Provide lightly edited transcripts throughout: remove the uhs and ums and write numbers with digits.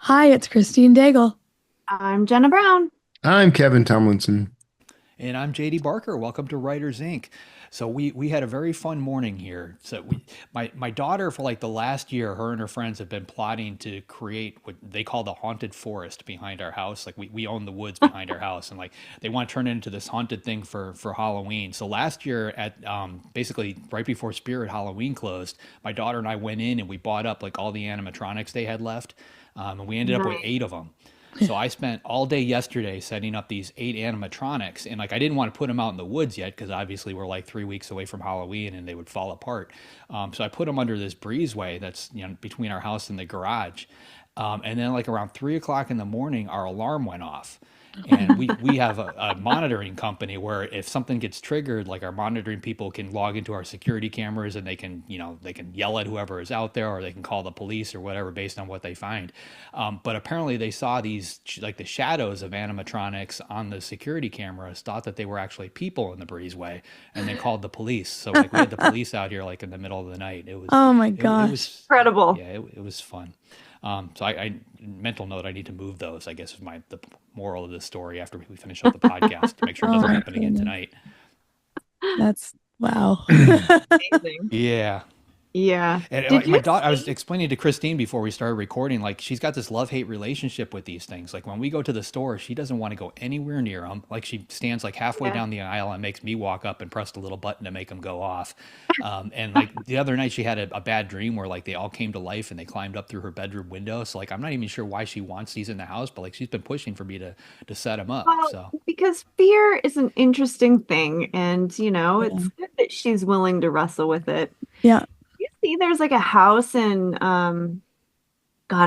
Hi, it's Christine Daigle. I'm Jenna Brown. I'm Kevin Tumlinson. And I'm JD Barker. Welcome to Writers Inc. So we had a very fun morning here. My daughter for like the last year, her and her friends have been plotting to create what they call the haunted forest behind our house. Like we own the woods behind our house, and like they want to turn it into this haunted thing for Halloween. So last year at basically right before Spirit Halloween closed, my daughter and I went in and we bought up like all the animatronics they had left, and we ended up with Nice. 8 of them. So I spent all day yesterday setting up these 8 animatronics, and like I didn't want to put them out in the woods yet because obviously we're like 3 weeks away from Halloween and they would fall apart. So I put them under this breezeway that's between our house and the garage, and then like around 3 o'clock in the morning, our alarm went off. And we have a monitoring company where if something gets triggered, like our monitoring people can log into our security cameras and they can yell at whoever is out there or they can call the police or whatever based on what they find. But apparently they saw these like the shadows of animatronics on the security cameras, thought that they were actually people in the breezeway, and then called the police. So like we had the police out here like in the middle of the night. Oh my It gosh. was Incredible. yeah, it was fun. So mental note, I need to move those. I guess is the moral of this story after we finish up the podcast to make sure it Oh doesn't my happen again goodness. tonight. That's wow. Amazing. Yeah. Yeah. And Did my you daughter, I was see? explaining to Christine before we started recording, like she's got this love-hate relationship with these things. Like when we go to the store, she doesn't want to go anywhere near them. Like she stands like halfway Yeah. down the aisle and makes me walk up and press the little button to make them go off. And like the other night, she had a bad dream where like they all came to life and they climbed up through her bedroom window. So like I'm not even sure why she wants these in the house, but like she's been pushing for me to set them up. Well, So because fear is an interesting thing, and Yeah. it's good that she's willing to wrestle with it. Yeah. You see, there's like a house in God,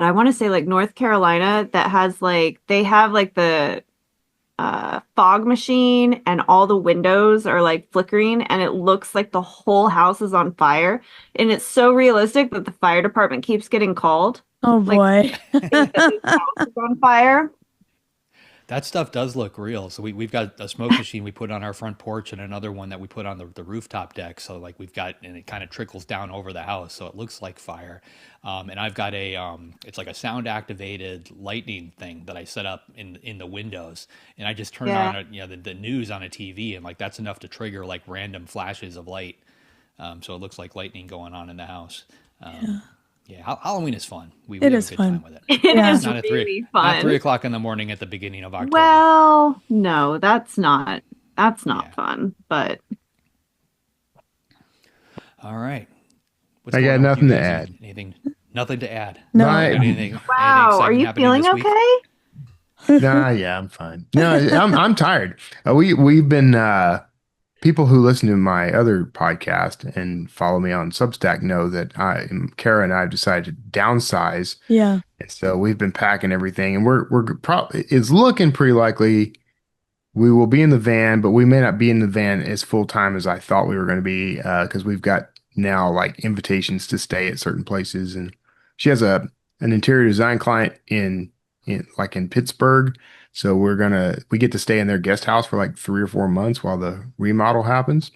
I want to say like North Carolina that has like they have like the fog machine and all the windows are like flickering and it looks like the whole house is on fire. And it's so realistic that the fire department keeps getting called. Oh Like boy. think that this house is on fire. that stuff does look real. So we've got a smoke machine we put on our front porch and another one that we put on the rooftop deck. So like we've got, and it kind of trickles down over the house. So it looks like fire. And I've got it's like a sound activated lightning thing that I set up in the windows. And I just turn Yeah. on, the news on a TV and like that's enough to trigger like random flashes of light. So it looks like lightning going on in the house. Um, Yeah. yeah, Halloween is fun. We It have a is good time fun. with it. It Yeah. Just is not at really not three fun. o'clock in the morning at the beginning of October. Well, no, that's not Yeah. fun, but All right. What's I going got on with you nothing to guys? add. Anything? Nothing to add. No. You got My, anything wow, are exciting you happening feeling this week? okay? nah, yeah, I'm fine. No, I'm tired. We've been people who listen to my other podcast and follow me on Substack know that Kara and I have decided to downsize, Yeah. and so we've been packing everything, and we're probably it's looking pretty likely we will be in the van, but we may not be in the van as full time as I thought we were going to be because we've got now like invitations to stay at certain places, and she has a an interior design client in Pittsburgh, so we get to stay in their guest house for like 3 or 4 months while the remodel happens.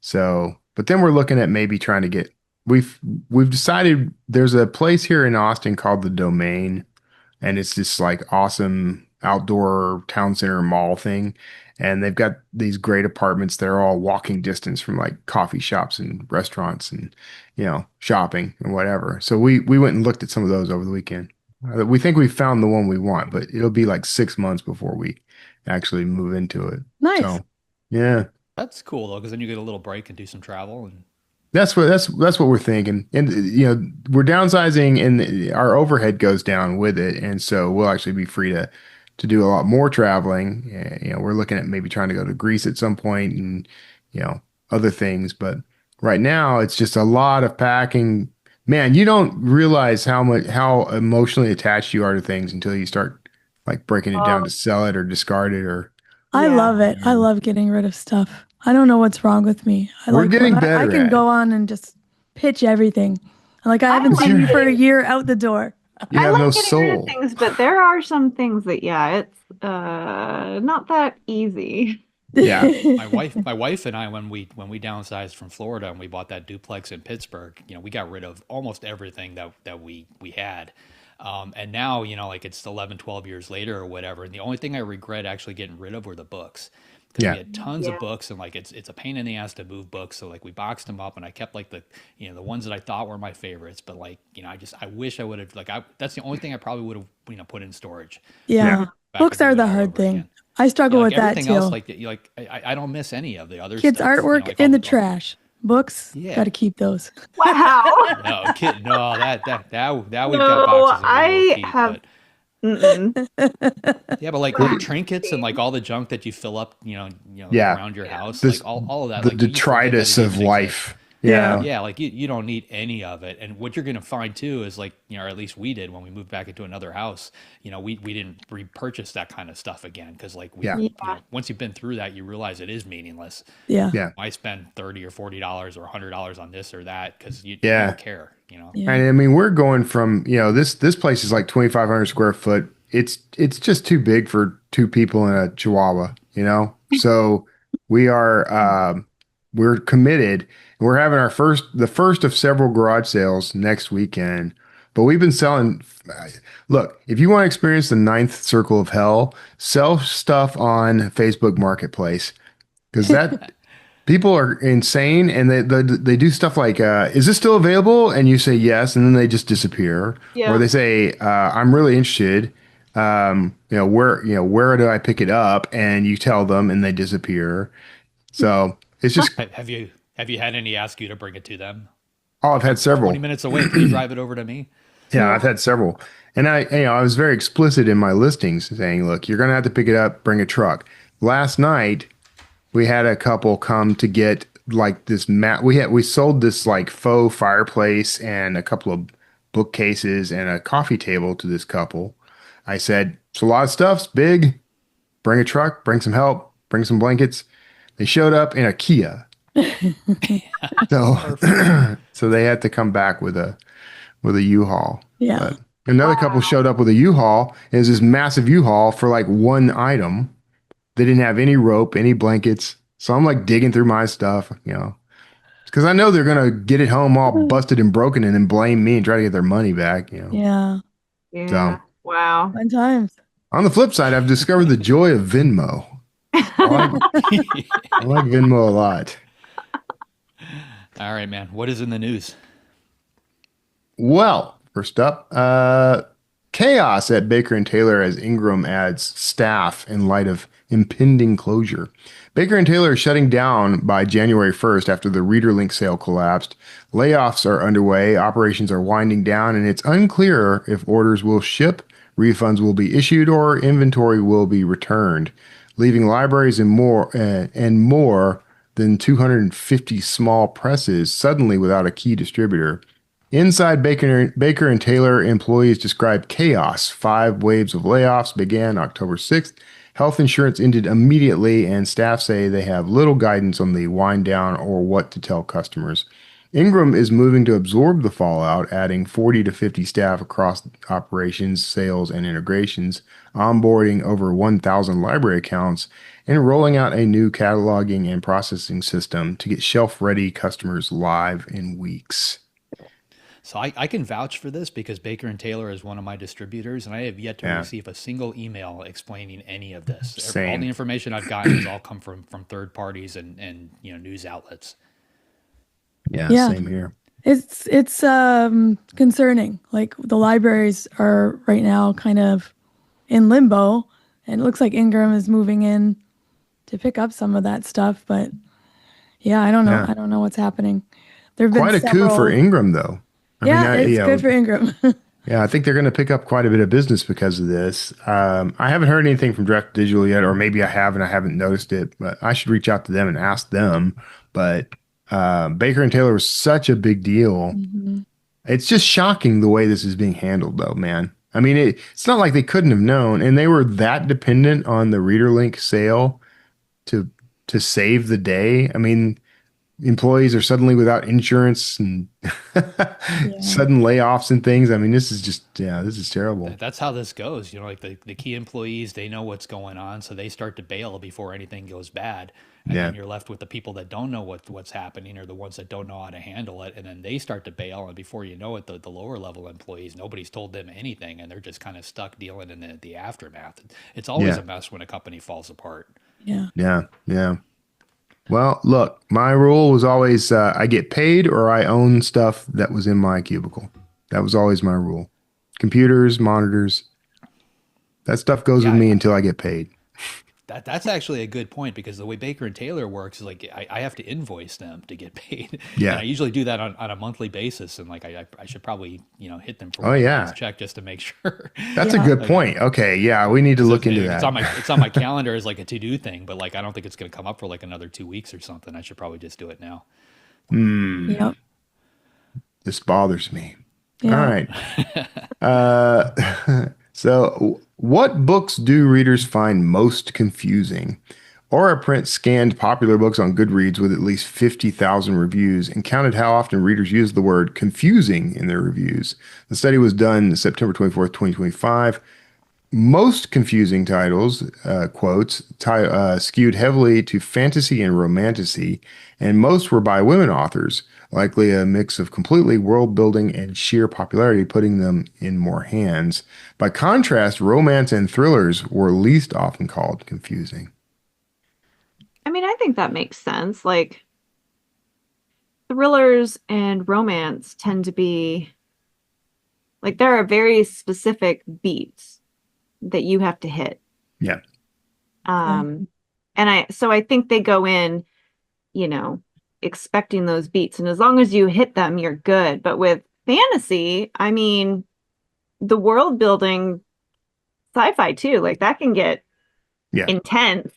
So, but then we're looking at maybe trying to get we've we've decided there's a place here in Austin called the Domain, and it's this like awesome outdoor town center mall thing. And they've got these great apartments that are all walking distance from like coffee shops and restaurants and shopping and whatever. So we went and looked at some of those over the weekend. We think we found the one we want, but it'll be like 6 months before we actually move into it. Nice. So yeah, That's cool though, because then you get a little break and do some travel. And that's what we're thinking. And we're downsizing and our overhead goes down with it. And so we'll actually be free to do a lot more traveling. We're looking at maybe trying to go to Greece at some point and you know, other things, but right now it's just a lot of packing. Man, you don't realize how emotionally attached you are to things until you start like breaking it down Oh, to sell it or discard it or I yeah. love it. I whatever. love getting rid of stuff. I don't know what's wrong with me. I We're like when getting I better can at it. go on and just pitch everything. Like I I haven't Because like seen you for a getting year out the door. you I have like no getting rid of soul. things, but there are some things that yeah, it's not that easy. Yeah. my wife and I, when we downsized from Florida and we bought that duplex in Pittsburgh, we got rid of almost everything that we had. And now, you know, like it's 11, 12 years later or whatever. And the only thing I regret actually getting rid of were the books because we Yeah. had tons of Yeah. books and like it's a pain in the ass to move books. So like we boxed them up and I kept like the, you know, the ones that I thought were my favorites. But like, you know, I wish I would have like, that's the only thing I probably would have, you know, put in storage Yeah. back Books to do are it the all hard over thing. again. I Yeah, struggle like with that everything else, too. like I don't miss any of the other Kids' stuff. You know, artwork like in the all, trash. Books, yeah. got to keep those. Wow. No, kid, no, that we've No, got boxes that we will I keep, have. but Mm-mm. yeah, but like trinkets and like all the junk that you fill up, you know, Yeah. around your house, This like all of that, the like you forget that detritus it of even exists. life. Yeah. Yeah. Yeah, like you don't need any of it. And what you're gonna find too is like, you know, or at least we did when we moved back into another house, you know, we didn't repurchase that kind of stuff again because like Yeah. you know, once you've been through that, you realize it is meaningless. Yeah. Yeah. Why spend $30 or $40 or $100 on this or that because you Yeah. don't care, you know? Yeah. And I mean, we're going from, you know, this place is like 2,500 square foot. It's just too big for two people in a Chihuahua, you know? So we are, we're committed. We're having the first of several garage sales next weekend. But we've been selling. Look, if you want to experience the ninth circle of hell, sell stuff on Facebook Marketplace because that people are insane and they do stuff like, is this still available? And you say yes, and then they just disappear. Yeah. Or they say, I'm really interested. Where do I pick it up? And you tell them and they disappear. So it's just, Have you had any ask you to bring it to them? oh, I've had 20 several. minutes away. Can you drive it over to me? Yeah, I've had several. And I was very explicit in my listings saying, look, you're going to have to pick it up, bring a truck. Last night, we had a couple come to get like this mat. We sold this like faux fireplace and a couple of bookcases and a coffee table to this couple. I said, it's a lot of stuff. It's big. Bring a truck, bring some help, bring some blankets. They showed up in a Kia. So, so they had to come back with a U-Haul. Yeah. But another couple showed up with a U-Haul. It was this massive U-Haul for like one item. They didn't have any rope, any blankets. So I'm like digging through my stuff, you know, because I know they're going to get it home all busted and broken and then blame me and try to get their money back, you know. Yeah. Yeah. So Wow. Fun times. on the flip side, I've discovered the joy of Venmo. I like Venmo a lot. All right, man. What is in the news? Well, first up, chaos at Baker and Taylor as Ingram adds staff in light of impending closure. Baker and Taylor is shutting down by January 1st after the ReaderLink sale collapsed. Layoffs are underway, operations are winding down, and it's unclear if orders will ship, refunds will be issued, or inventory will be returned, leaving libraries and more than 250 small presses suddenly without a key distributor. Inside Baker and Taylor, employees described chaos. 5 waves of layoffs began October 6th. Health insurance ended immediately, and staff say they have little guidance on the wind down or what to tell customers. Ingram is moving to absorb the fallout, adding 40 to 50 staff across operations, sales, and integrations, onboarding over 1,000 library accounts, and rolling out a new cataloging and processing system to get shelf-ready customers live in weeks. So I can vouch for this because Baker and Taylor is one of my distributors, and I have yet to Yeah. receive a single email explaining any of this. All Same. the information I've gotten has all come from third parties and you know news outlets. Yeah, Yeah. same here. It's concerning. Like the libraries are right now kind of in limbo, and it looks like Ingram is moving in to pick up some of that stuff. But yeah, I don't know. Yeah. I don't know what's happening. There've been Quite a coup for Ingram, though. Yeah, it's good for Ingram. Yeah, I think they're going to pick up quite a bit of business because of this. I haven't heard anything from Direct Digital yet, or maybe I have and I haven't noticed it, but I should reach out to them and ask them. But Baker and Taylor was such a big deal. Mm-hmm. It's just shocking the way this is being handled, though, man. I mean, it's not like they couldn't have known, and they were that dependent on the ReaderLink sale to save the day. I mean, employees are suddenly without insurance and Yeah. sudden layoffs and things. I mean, this is just, yeah, this is terrible. That's how this goes. Like the key employees, they know what's going on, so they start to bail before anything goes bad. And Yeah. then you're left with the people that don't know what's happening or the ones that don't know how to handle it. And then they start to bail. And before you know it, the lower level employees, nobody's told them anything. And they're just kind of stuck dealing in the aftermath. It's always Yeah. a mess when a company falls apart. Yeah. Yeah. Yeah. Well, look, my rule was always I get paid or I own stuff that was in my cubicle. That was always my rule. Computers, monitors, that stuff goes with Yeah, me until I get paid. that's actually a good point because the way Baker and Taylor works is like I have to invoice them to get paid, and Yeah. I usually do that on a monthly basis. And like I should probably hit them for Oh, one yeah. last check just to make sure. That's a Yeah. good point. Okay. Yeah. We need to look into It's that. on my calendar as like a to do thing, but like I don't think it's going to come up for like another 2 weeks or something. I should probably just do it now. Yep. This bothers me. All Yeah. right. So, what books do readers find most confusing? Aura Print scanned popular books on Goodreads with at least 50,000 reviews and counted how often readers use the word confusing in their reviews. The study was done September 24th, 2025. Most confusing titles, skewed heavily to fantasy and romantasy, and most were by women authors, likely a mix of completely world building and sheer popularity, putting them in more hands. By contrast, romance and thrillers were least often called confusing. I mean, I think that makes sense. Like thrillers and romance tend to be like there are very specific beats that you have to hit. Yeah. And I think they go in, expecting those beats. And as long as you hit them, you're good. But with fantasy, I mean, the world building sci-fi too, like that can get Yeah. intense.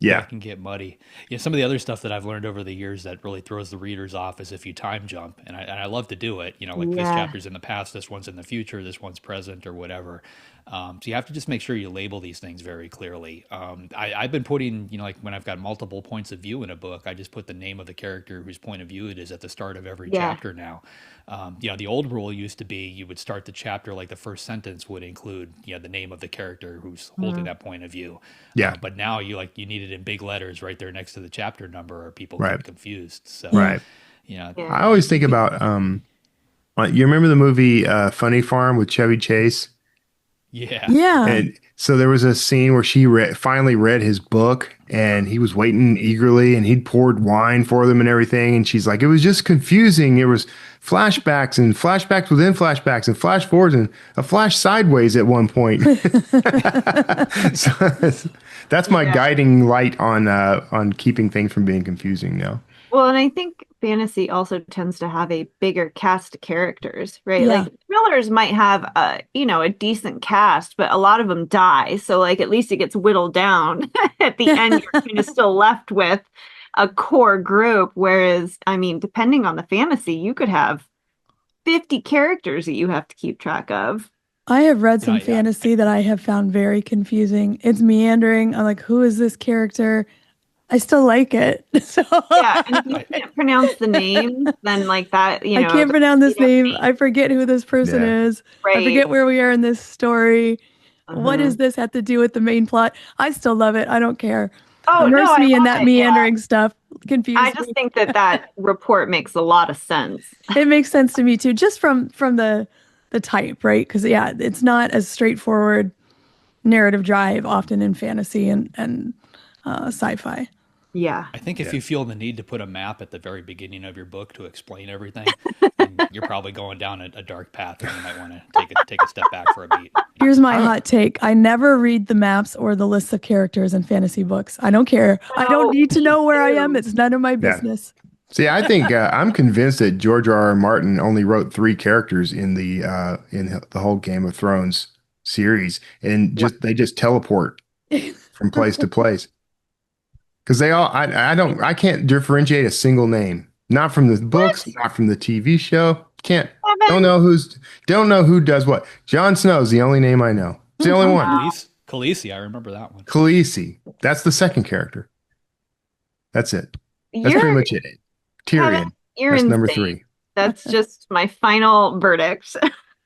Yeah. It can get muddy. Yeah, some of the other stuff that I've learned over the years that really throws the readers off is if you time jump, and I love to do it. Like this Yeah. chapter's in the past, this one's in the future, this one's present, or whatever. So you have to just make sure you label these things very clearly. I've been putting, like when I've got multiple points of view in a book, I just put the name of the character whose point of view it is at the start of every Yeah. chapter now. The old rule used to be you would start the chapter like the first sentence would include, the name of the character who's holding that point of view. Yeah. But now you need it in big letters right there next to the chapter number, or people Right. get confused. So, Right. Yeah. I always think about, you remember the movie Funny Farm with Chevy Chase? yeah. Yeah. And so there was a scene where she finally read his book and he was waiting eagerly and he'd poured wine for them and everything. And she's like, it was just confusing. It was flashbacks and flashbacks within flashbacks and flash forwards and a flash sideways at one point. So that's my guiding light on keeping things from being confusing now. Well, and I think fantasy also tends to have a bigger cast of characters, right? Yeah. Like thrillers might have a decent cast, but a lot of them die. So like at least it gets whittled down. At the end, you're kind of still left with a core group. Whereas, I mean, depending on the fantasy, you could have 50 characters that you have to keep track of. I have read some Yeah. fantasy that I have found very confusing. It's meandering. I'm like, who is this character? I still like it. So Yeah, and if you can't pronounce the name, then like that, I can't pronounce this name. I forget who this person Yeah. is. I Right. forget where we are in this story. What does this have to do with the main plot? I still love it. I don't care. Oh, no, Immerse I me in love that it, meandering stuff. Confuse I just me. think that report makes a lot of sense. It makes sense to me too, just from the type, right? Because yeah, it's not as straightforward narrative drive often in fantasy and sci-fi. Yeah. I think if you feel the need to put a map at the very beginning of your book to explain everything, then you're probably going down a dark path, and you might want to take a step back for a beat. Here's my hot take. I never read the maps or the lists of characters in fantasy books. I don't care. I don't need to know where I am. It's none of my business. See, I think I'm convinced that George R. R. Martin only wrote 3 characters in the whole Game of Thrones series, and they just teleport from place to place. Because I can't differentiate a single name. Not from the books, not from the TV show. Don't know who does what. Jon Snow's the only name I know. It's the only one. Khaleesi, I remember that one. Khaleesi. That's the second character. That's it. That's pretty You're much it. Kevin, Tyrion. you're That's number insane. 3. That's just my final verdict.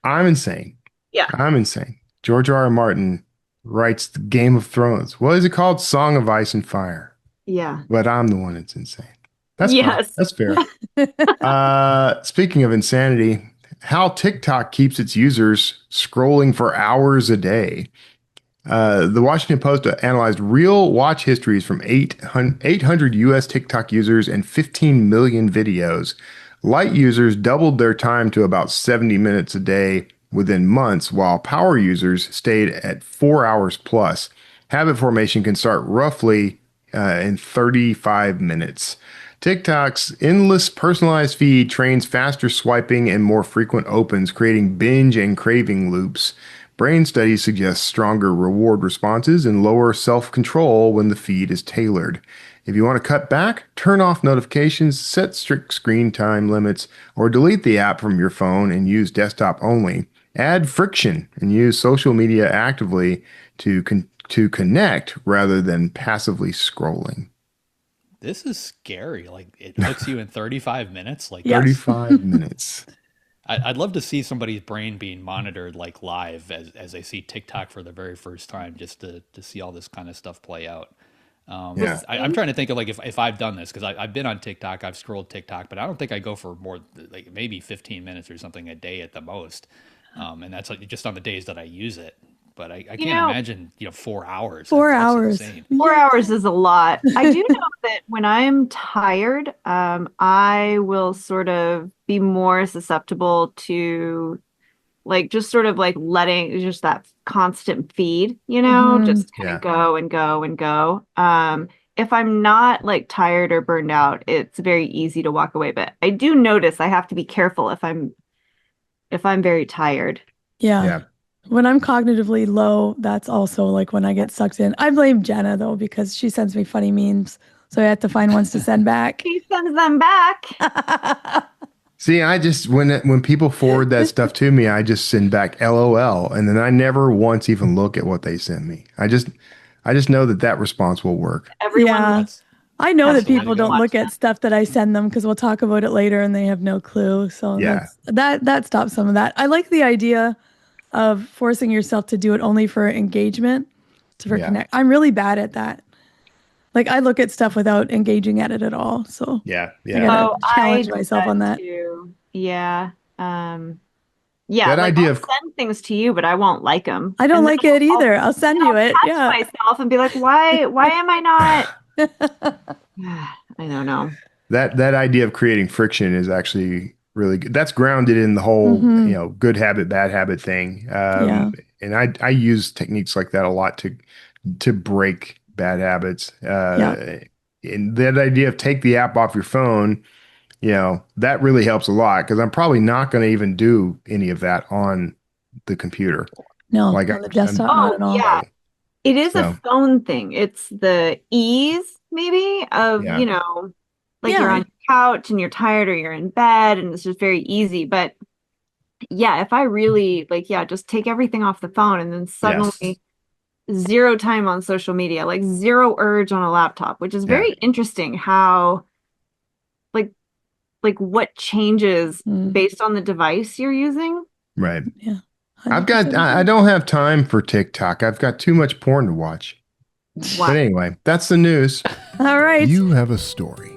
I'm insane. Yeah. I'm insane. George R. R. Martin writes the Game of Thrones. What is it called? Song of Ice and Fire. Yeah. But I'm the one that's insane. That's fine. Yes. That's fair. Speaking of insanity, how TikTok keeps its users scrolling for hours a day. The Washington Post analyzed real watch histories from 800 US TikTok users and 15 million videos. Light users doubled their time to about 70 minutes a day within months, while power users stayed at 4 hours plus. Habit formation can start roughly in 35 minutes. TikTok's endless personalized feed trains faster swiping and more frequent opens, creating binge and craving loops. Brain studies suggest stronger reward responses and lower self-control when the feed is tailored. If you want to cut back, turn off notifications, set strict screen time limits, or delete the app from your phone and use desktop only. Add friction and use social media actively to connect rather than passively scrolling. This is scary. Like it hooks you in 35 minutes. Like Yeah. 35 minutes. I'd love to see somebody's brain being monitored like live as they see TikTok for the very first time, just to see all this kind of stuff play out. Yeah. I'm trying to think of like if I've done this, because I've been on TikTok, I've scrolled TikTok, but I don't think I go for more like maybe 15 minutes or something a day at the most. And that's like just on the days that I use it. But I can't imagine, 4 hours. 4 That's hours. insane. 4 hours is a lot. I do know that when I'm tired, I will sort of be more susceptible to like just sort of like letting just that constant feed, just kind Yeah. of go and go and go. If I'm not like tired or burned out, it's very easy to walk away. But I do notice I have to be careful if I'm very tired. Yeah. Yeah. When I'm cognitively low, that's also like when I get sucked in. I blame Jenna though, because she sends me funny memes. So I have to find ones to send back. He sends them back. See, I just when people forward that stuff to me, I just send back LOL, and then I never once even look at what they send me. I just know that response will work. Everyone Yeah. That's- I know that Absolutely. people don't Watch look at that. stuff that I send them because we'll talk about it later and they have no clue. So Yeah. that stops some of that. I like the idea of forcing yourself to do it only for engagement, for Yeah. connect. I'm really bad at that. Like I look at stuff without engaging at it at all. So Yeah. I Yeah. gotta challenge do myself on that. too. Yeah. Yeah, That like idea I'll of- send things to you, but I won't like them. I don't And like then it either. I'll send you it. catch Yeah. myself and be like, why am I not? I don't know. That idea of creating friction is actually really good. That's grounded in the whole, Mhm. good habit, bad habit thing. Yeah. And I use techniques like that a lot to break bad habits. And that idea of take the app off your phone, that really helps a lot because I'm probably not going to even do any of that on the computer. No, Like on the desktop, Oh, not at all. yeah. It is So- a phone thing. It's the ease, maybe, of, Yeah. like Yeah. you're on your couch and you're tired or you're in bed and it's just very easy. But yeah, if I really just take everything off the phone and then suddenly zero time on social media, like zero urge on a laptop, which is very interesting how like what changes based on the device you're using. Right. Yeah. I don't have time for TikTok. I've got too much porn to watch. Wow. But anyway, that's the news. All right. You have a story.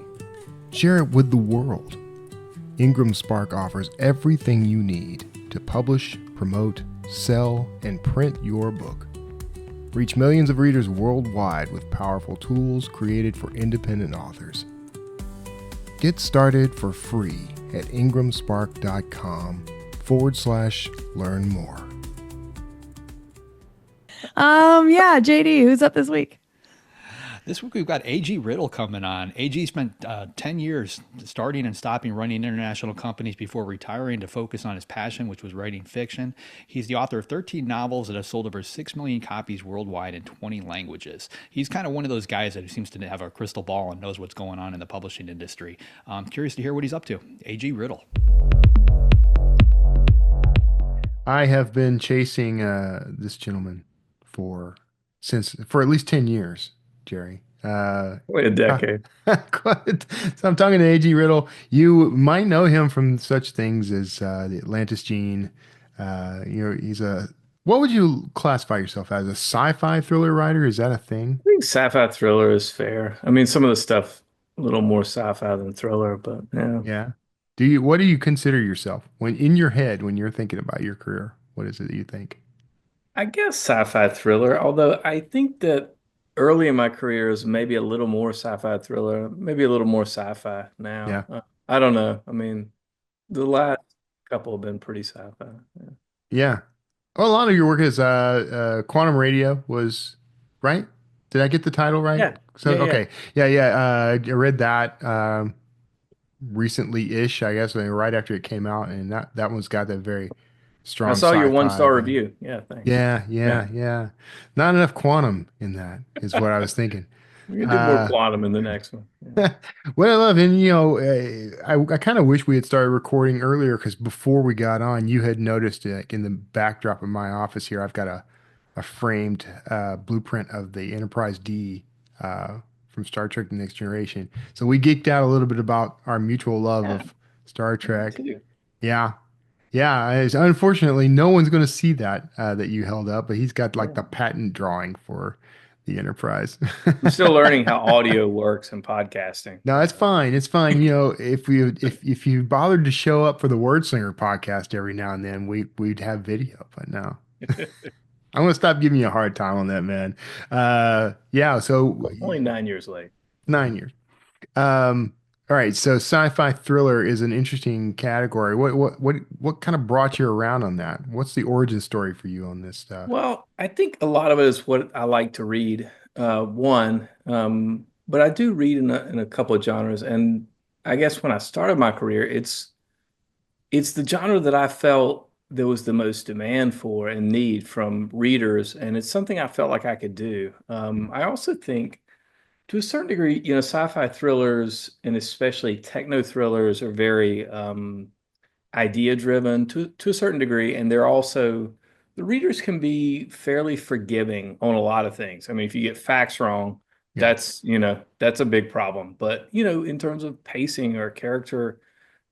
Share it with the world. Ingram Spark offers everything you need to publish, promote, sell, and print your book. Reach millions of readers worldwide with powerful tools created for independent authors. Get started for free at ingramspark.com/learn more. Yeah, JD, who's up this week? This week we've got A.G. Riddle coming on. A.G. spent 10 years starting and stopping running international companies before retiring to focus on his passion, which was writing fiction. He's the author of 13 novels that have sold over 6 million copies worldwide in 20 languages. He's kind of one of those guys that seems to have a crystal ball and knows what's going on in the publishing industry. I'm curious to hear what he's up to. A.G. Riddle. I have been chasing this gentleman for at least 10 years, Jerry. Wait a decade. So I'm talking to A.G. Riddle. You might know him from such things as the Atlantis Gene. He's a, what would you classify yourself as? A sci-fi thriller writer? Is that a thing? I think sci-fi thriller is fair. I mean, some of the stuff a little more sci-fi than thriller, but yeah. Yeah. What do you consider yourself when in your head when you're thinking about your career? What is it that you think? I guess sci-fi thriller, although I think that early in my career is maybe a little more sci-fi thriller, maybe a little more sci-fi now. Yeah. I don't know. I mean, the last couple have been pretty sci-fi. Yeah. Yeah. Well, a lot of your work is Quantum Radio was right. Did I get the title right? Yeah. So Yeah, yeah. okay, yeah, yeah. I read that recently-ish, I guess, right after it came out, and that one's got that very I strong saw your sci-fi one-star thing. review. Yeah, thanks. Yeah, Yeah. yeah, yeah. Not enough quantum in that is what I was thinking. We can do more Uh, quantum in the next one. Yeah. what I love, and I kind of wish we had started recording earlier because before we got on, you had noticed like in the backdrop of my office here, I've got a framed blueprint of the Enterprise D from Star Trek: The Next Generation. So we geeked out a little bit about our mutual love Yeah, of Star me Trek. too. Yeah, yeah. Unfortunately, no one's going to see that that you held up, but he's got like Yeah. the patent drawing for the Enterprise. I'm still learning how audio works in podcasting. No, it's fine. It's fine. If you bothered to show up for the Wordslinger podcast every now and then, we'd have video. But no, I'm gonna stop giving you a hard time on that, man. Yeah. So Only 9 years late. 9 years. Um, all right. So sci-fi thriller is an interesting category. What kind of brought you around on that? What's the origin story for you on this stuff? Well, I think a lot of it is what I like to read. One, but I do read in a couple of genres, and I guess when I started my career, it's the genre that I felt there was the most demand for and need from readers, and it's something I felt like I could do. I also think, to a certain degree, sci-fi thrillers and especially techno thrillers are very idea driven to a certain degree, and they're also the readers can be fairly forgiving on a lot of things. I mean, if you get facts wrong, Yeah. that's a big problem. But in terms of pacing or character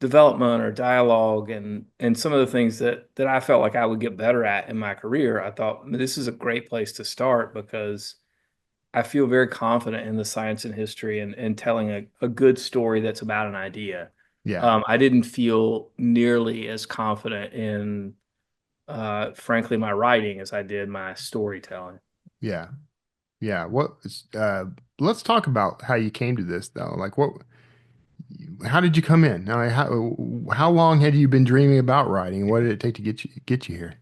development or dialogue and some of the things that I felt like I would get better at in my career, I thought this is a great place to start because I feel very confident in the science and history and telling a good story that's about an idea. Yeah. I didn't feel nearly as confident in, frankly, my writing as I did my storytelling. Yeah. Yeah. Let's talk about how you came to this though. Like how did you come in? Now, how long had you been dreaming about writing? What did it take to get you here?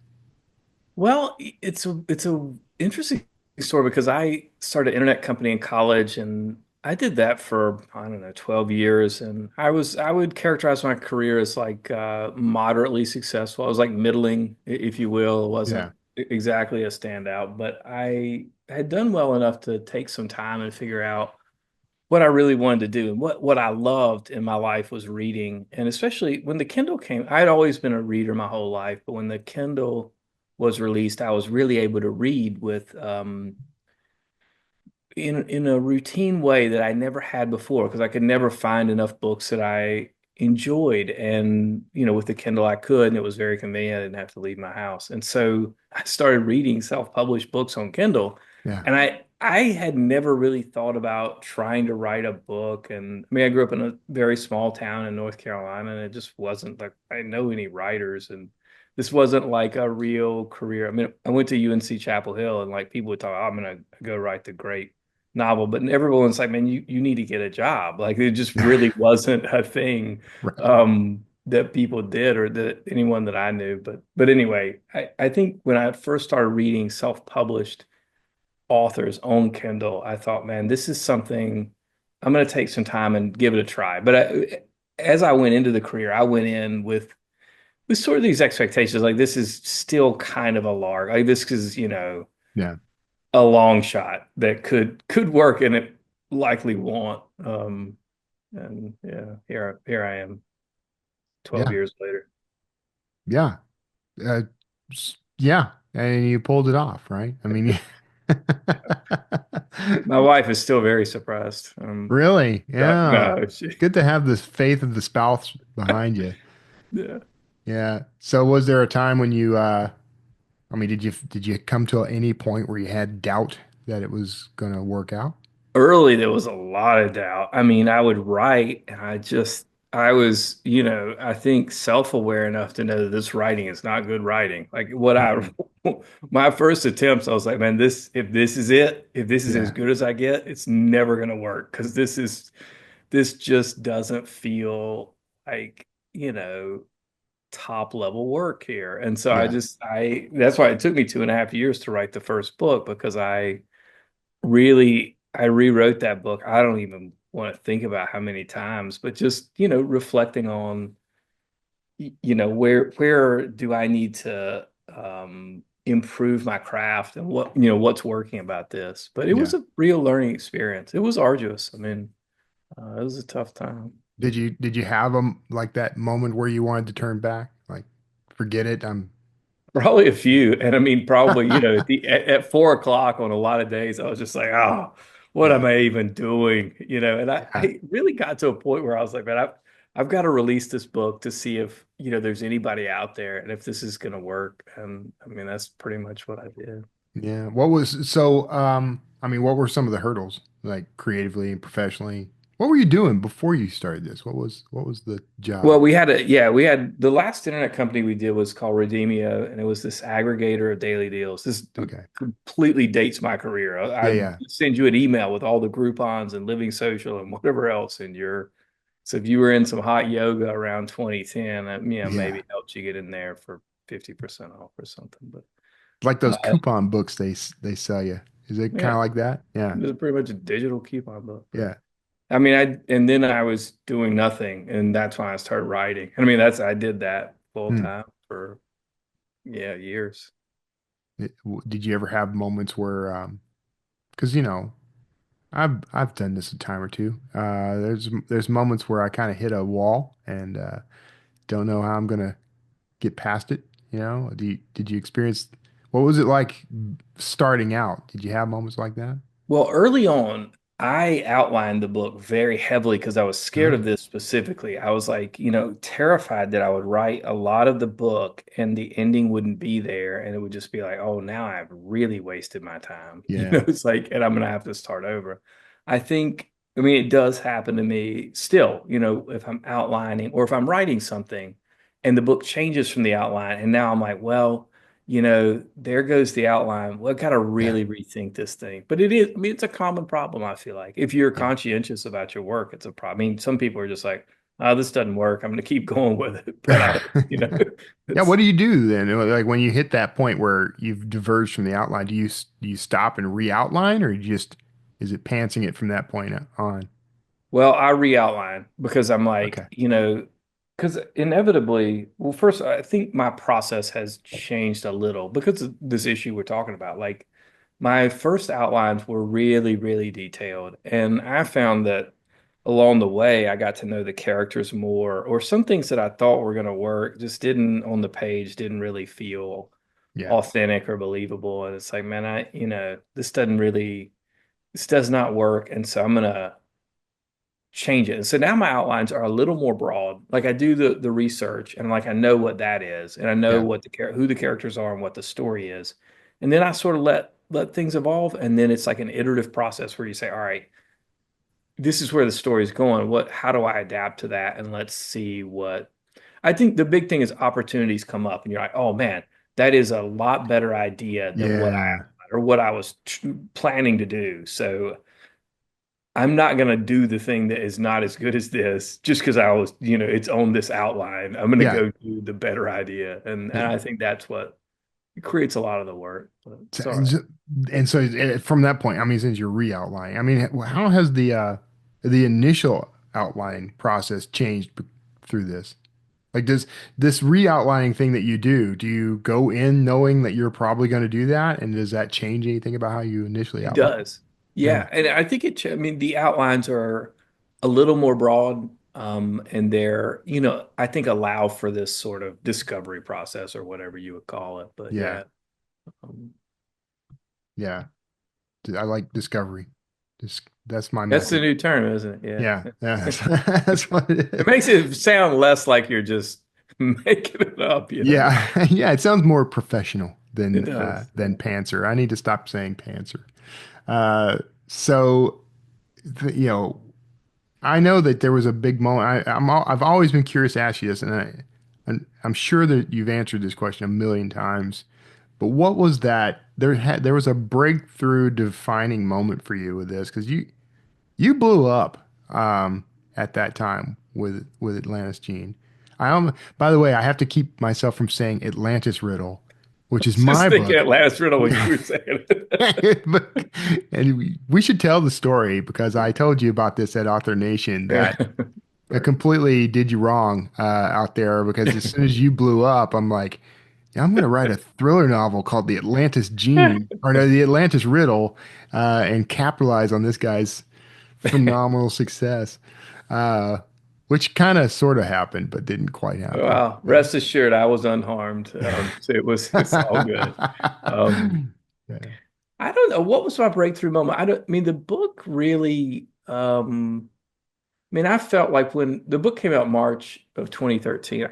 Well, it's a interesting story because I started an internet company in college and I did that for, I don't know, 12 years. And I would characterize my career as like moderately successful. I was like middling, if you will. It wasn't Yeah. exactly a standout, but I had done well enough to take some time and figure out what I really wanted to do and what I loved in my life was reading. And especially when the Kindle came, I had always been a reader my whole life, but when the Kindle was released, I was really able to read with in a routine way that I never had before because I could never find enough books that I enjoyed. And with the Kindle I could, and it was very convenient. I didn't have to leave my house. And so I started reading self-published books on Kindle. Yeah. And I had never really thought about trying to write a book. And I mean, I grew up in a very small town in North Carolina, and it just wasn't like I didn't know any writers, and this wasn't like a real career. I mean, I went to UNC Chapel Hill, and like people would talk, "Oh, I'm gonna go write the great novel," but everyone's like, "Man, you need to get a job." Like it just really wasn't a thing Right. that people did or that anyone that I knew. But anyway, I think when I first started reading self-published authors on Kindle, I thought, man, this is something I'm going to take some time and give it a try. But as I went into the career, I went in with sort of these expectations, like this is still kind of a lark. Like this is, Yeah. a long shot that could work and it likely won't. And yeah, here I am 12 Yeah. years later. Yeah. Yeah. And you pulled it off, right? I mean, My wife is still very surprised. Really? Yeah. No, Good to have this faith of the spouse behind you. yeah. Yeah. So was there a time when you I mean, did you come to any point where you had doubt that it was going to work out? Early, there was a lot of doubt. I mean, I would write and I was, I think self-aware enough to know that this writing is not good writing. Like Mhm. my first attempts, I was like, man, if this is it, if this is as Yeah. good as I get, it's never going to work because this just doesn't feel like, top level work here. And so Yeah. that's why it took me 2.5 years to write the first book because I rewrote that book. I don't even want to think about how many times, but just, reflecting on, where do I need to improve my craft and what's working about this. But it was Yeah. a real learning experience. It was arduous. I mean, it was a tough time. Did you have like that moment where you wanted to turn back? Like, forget it. Probably a few. And I mean, probably, at 4 o'clock on a lot of days, I was just like, oh, what am Yeah. I even doing? And Yeah. I really got to a point where I was like, man, I've got to release this book to see if, there's anybody out there and if this is going to work. And I mean, that's pretty much what I did. Yeah. I mean, what were some of the hurdles, like creatively and professionally? What were you doing before you started this? What was the Well, job? we had the last internet company we did was called Redeemio, and it was this aggregator of daily deals. This Okay. completely dates my career. Yeah, I yeah. send you an email with all the Groupons and Living Social and whatever else, so if you were in some hot yoga around 2010, maybe Yeah. it helped you get in there for 50% off or something. But Like those uh, coupon books they sell you. Is it kind yeah, of like that? it Yeah. was pretty much a digital coupon book. But Yeah. I mean, and then I was doing nothing, and that's when I started writing. I mean, I did that full Hmm. time for years. Did you ever have moments where because I've done this a time or two. There's moments where I kind of hit a wall and don't know how I'm gonna get past it. Did you experience what was it like starting out? Did you have moments like that? Well, early on, I outlined the book very heavily because I was scared of Okay. this specifically. I was like, terrified that I would write a lot of the book and the ending wouldn't be there. And it would just be like, oh, now I've really wasted my time. Yeah. It's like, and I'm going to have to start over. I mean, it does happen to me still, if I'm outlining or if I'm writing something and the book changes from the outline. And now I'm like, well, there goes the outline. Well, I got to Yeah. really rethink this thing. But I mean, it's a common problem, I feel like. If you're Yeah. conscientious about your work, it's a problem. I mean, some people are just like, oh, this doesn't work. I'm going to keep going with it. But I don't, Yeah, what it's, do you do then? Like when you hit that point where you've diverged from the outline, do you stop and re-outline, or is it pantsing it from that point on? well, I re-outline because I'm like, Okay. because inevitably, well, first, I think my process has changed a little because of this issue we're talking about. Like, my first outlines were really, really detailed. And I found that along the way, I got to know the characters more, or some things that I thought were going to work just didn't on the page, didn't really feel Yeah. authentic or believable. And it's like, man, this does not work. And so I'm going to change it. And so now my outlines are a little more broad. Like I do the research and like I know what that is, and I know Yeah. who the characters are and what the story is. And then I sort of let things evolve, and then it's like an iterative process where you say, all right, this is where the story is going. How do I adapt to that? And let's see what I think the big thing is opportunities come up and you're like, oh man, that is a lot better idea than Yeah. what I was planning to do. So I'm not going to do the thing that is not as good as this just because it's on this outline. I'm going to Yeah. go do the better idea. And I think that's what creates a lot of the work. But So- it's all And right. so, and so from that point, I mean, since you're re-outlining, I mean, how has the initial outline process changed through this? Like, does this re-outlining thing that do you go in knowing that you're probably going to do that? And does that change anything about how you initially It outline? does. Yeah. Yeah. And I think I mean, the outlines are a little more broad. And they're, I think allow for this sort of discovery process or whatever you would call it. But Yeah. yeah. Um, Yeah. I like discovery. Just that's my That's the method. new term, isn't it? Yeah, Yeah. yeah, that's what it It is. makes it sound less like you're just making it up, you know. Yeah, yeah, it sounds more professional It does. than pantser. I need to stop saying pantser. Uh, so you know, I know that there was a big moment. I've always been curious to ask you this, and I'm sure that you've answered this question a million times. But what was that? There was a breakthrough defining moment for you with this because you blew up at that time with Atlantis Gene. By the way, I have to keep myself from saying Atlantis Riddle, which is Just my thinking book. Atlantis Riddle when you Yeah. were saying it. But- and we should tell the story because I told you about this at Author Nation Yeah. that I Right. completely did you wrong out there because as soon as you blew up, I'm like, yeah, I'm going to write a thriller novel called The Atlantis Gene or no, The Atlantis Riddle and capitalize on this guy's phenomenal success, uh, which kind of sort of happened, but didn't quite happen. Well, rest assured, I was unharmed. So it's all good. Um, Yeah. I don't know what was my breakthrough moment. I mean the book really. I mean, I felt like when the book came out March of 2013,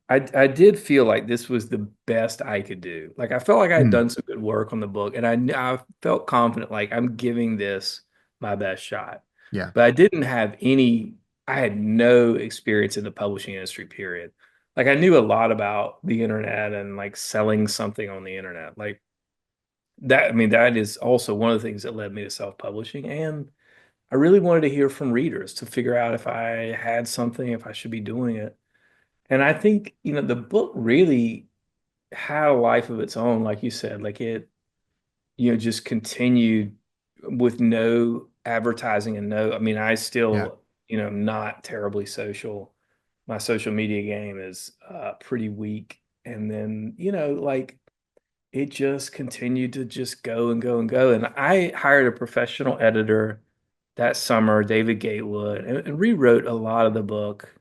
I did feel like this was the best I could do. Like I felt like I had Hmm. done some good work on the book, and I felt confident, like I'm giving this my best shot. Yeah. But I didn't have any. I had no experience in the publishing industry, period. Like I knew a lot about the internet and like selling something on the internet, like that. I mean, that is also one of the things that led me to self-publishing, and I really wanted to hear from readers to figure out if I had something, if I should be doing it. And I think, the book really had a life of its own, like you said, like it, just continued with no advertising and no, I mean, I Yeah. still, not terribly social. My social media game is pretty weak. And then, like it just continued to just go and go and go. And I hired a professional editor that summer, David Gatewood, and rewrote a lot of the book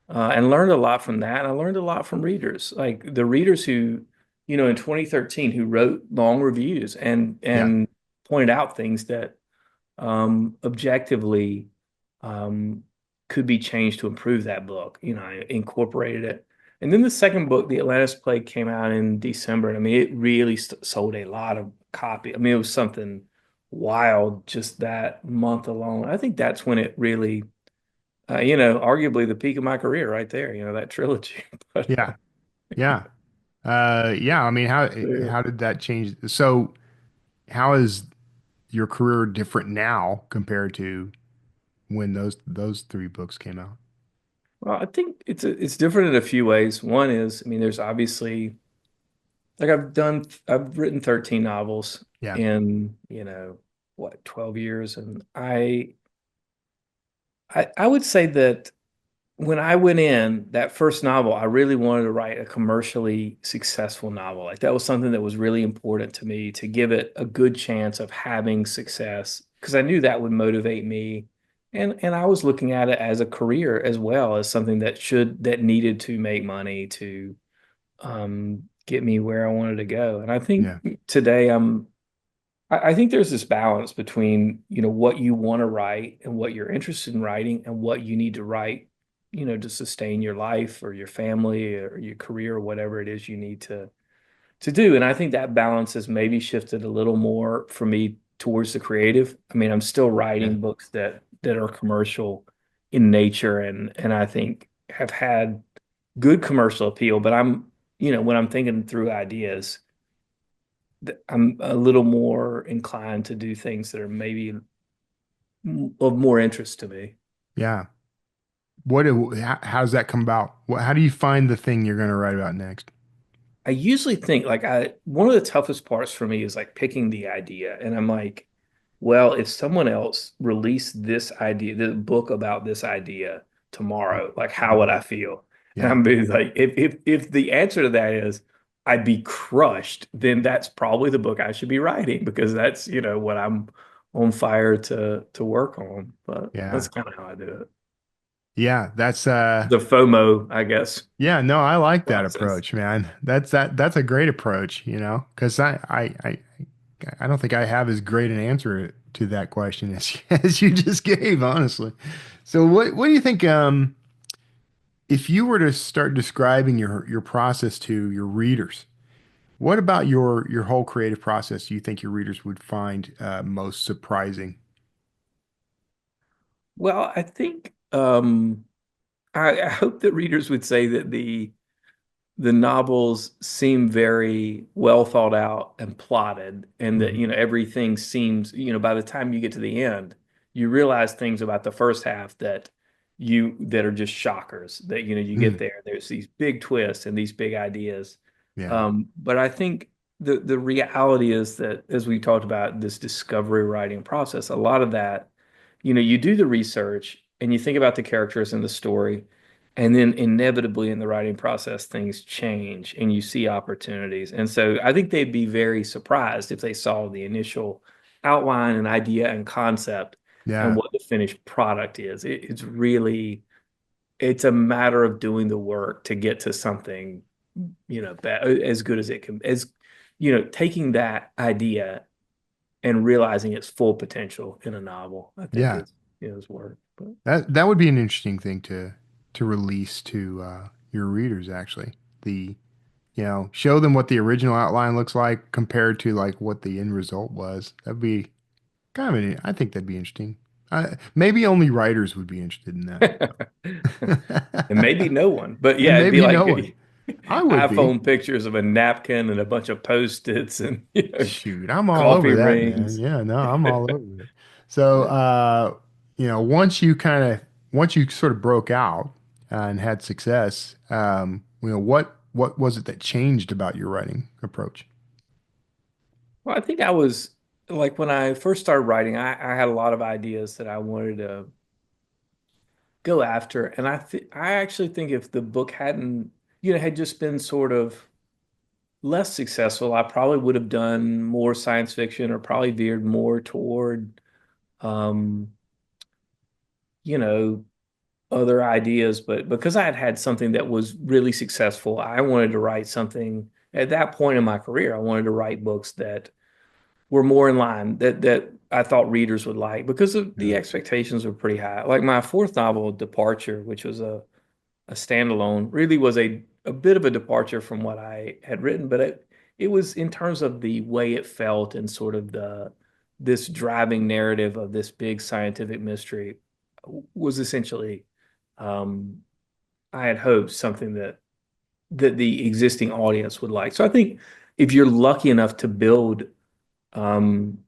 and learned a lot from that. And I learned a lot from readers, like the readers who, in 2013, who wrote long reviews and Yeah. pointed out things that objectively um, could be changed to improve that book. I incorporated it. And then the second book, The Atlantis Plague, came out in December. And I mean, it really sold a lot of copy. I mean, it was something wild just that month alone. I think that's when it really, arguably the peak of my career right there, that trilogy. But Yeah. Yeah. Yeah. I mean, yeah. how did that change? So, how is your career different now compared to when those three books came out? Well, I think it's different in a few ways. One is, I mean, there's obviously like I've written 13 novels Yeah. in, what, 12 years. And I would say that when I went in that first novel, I really wanted to write a commercially successful novel. Like that was something that was really important to me to give it a good chance of having success because I knew that would motivate me. And I was looking at it as a career as well as something that needed to make money to get me where I wanted to go. And I think Yeah. today I think there's this balance between, what you want to write and what you're interested in writing and what you need to write, to sustain your life or your family or your career or whatever it is you need to do. And I think that balance has maybe shifted a little more for me towards the creative. I mean, I'm still Yeah. writing books that are commercial in nature and I think have had good commercial appeal, but when I'm thinking through ideas, I'm a little more inclined to do things that are maybe of more interest to me. Yeah. How does that come about? How do you find the thing you're going to write about next? I usually think like one of the toughest parts for me is like picking the idea. And I'm like, well, if someone else released this idea, the book about this idea tomorrow, like how would I feel? And Yeah. I'm be like, if the answer to that is I'd be crushed, then that's probably the book I should be writing because that's, what I'm on fire to work on. But that's Yeah. kind of how I do it. Yeah. That's The FOMO, I guess, yeah, no, I like that process. approach, man. That's a great approach, because I don't think I have as great an answer to that question as as you just gave, honestly. So what do you think if you were to start describing your process to your readers, what about your whole creative process do you think your readers would find most surprising? Well, I think I hope that readers would say that the novels seem very well thought out and plotted, and that, Mhm. you know, everything seems, you know, by the time you get to the end, you realize things about the first half that are just shockers, that, you know, you get Mm. there, there's these big twists and these big ideas. Yeah. But I think the reality is that, as we talked about this discovery writing process, a lot of that, you know, you do the research and you think about the characters in the story, and then inevitably in the writing process, things change and you see opportunities. And so I think they'd be very surprised if they saw the initial outline and idea and concept and Yeah. what the finished product is. It's really, it's a matter of doing the work to get to something, you know, as good as it can, as, you know, taking that idea and realizing its full potential in a novel, I think Yeah. is work. But That would be an interesting thing to release to your readers actually. The show them what the original outline looks like compared to like what the end result was. That'd be I think that'd be interesting. Maybe only writers would be interested in that. and maybe no one, but And yeah, it'd be maybe no like one. I would be. iPhone pictures of a napkin and a bunch of Post-its and, you know, Shoot, I'm all coffee over that, man. rings. Yeah, no, I'm all over it. So, once you sort of broke out and had success, what was it that changed about your writing approach? Well, I think I was like, when I first started writing, I had a lot of ideas that I wanted to go after, and I actually think if the book hadn't, you know, had just been sort of less successful, I probably would have done more science fiction, or probably veered more toward, um, you know, other ideas. But because I had had something that was really successful, I wanted to write something at that point in my career. I wanted to write books that were more in line, that I thought readers would like, because of Yeah. the expectations were pretty high. Like my fourth novel, Departure, which was a standalone, really was a bit of a departure from what I had written, but it was, in terms of the way it felt and sort of this driving narrative of this big scientific mystery, was essentially, um, I had hoped something that the existing audience would like. So I think if you're lucky enough to build um,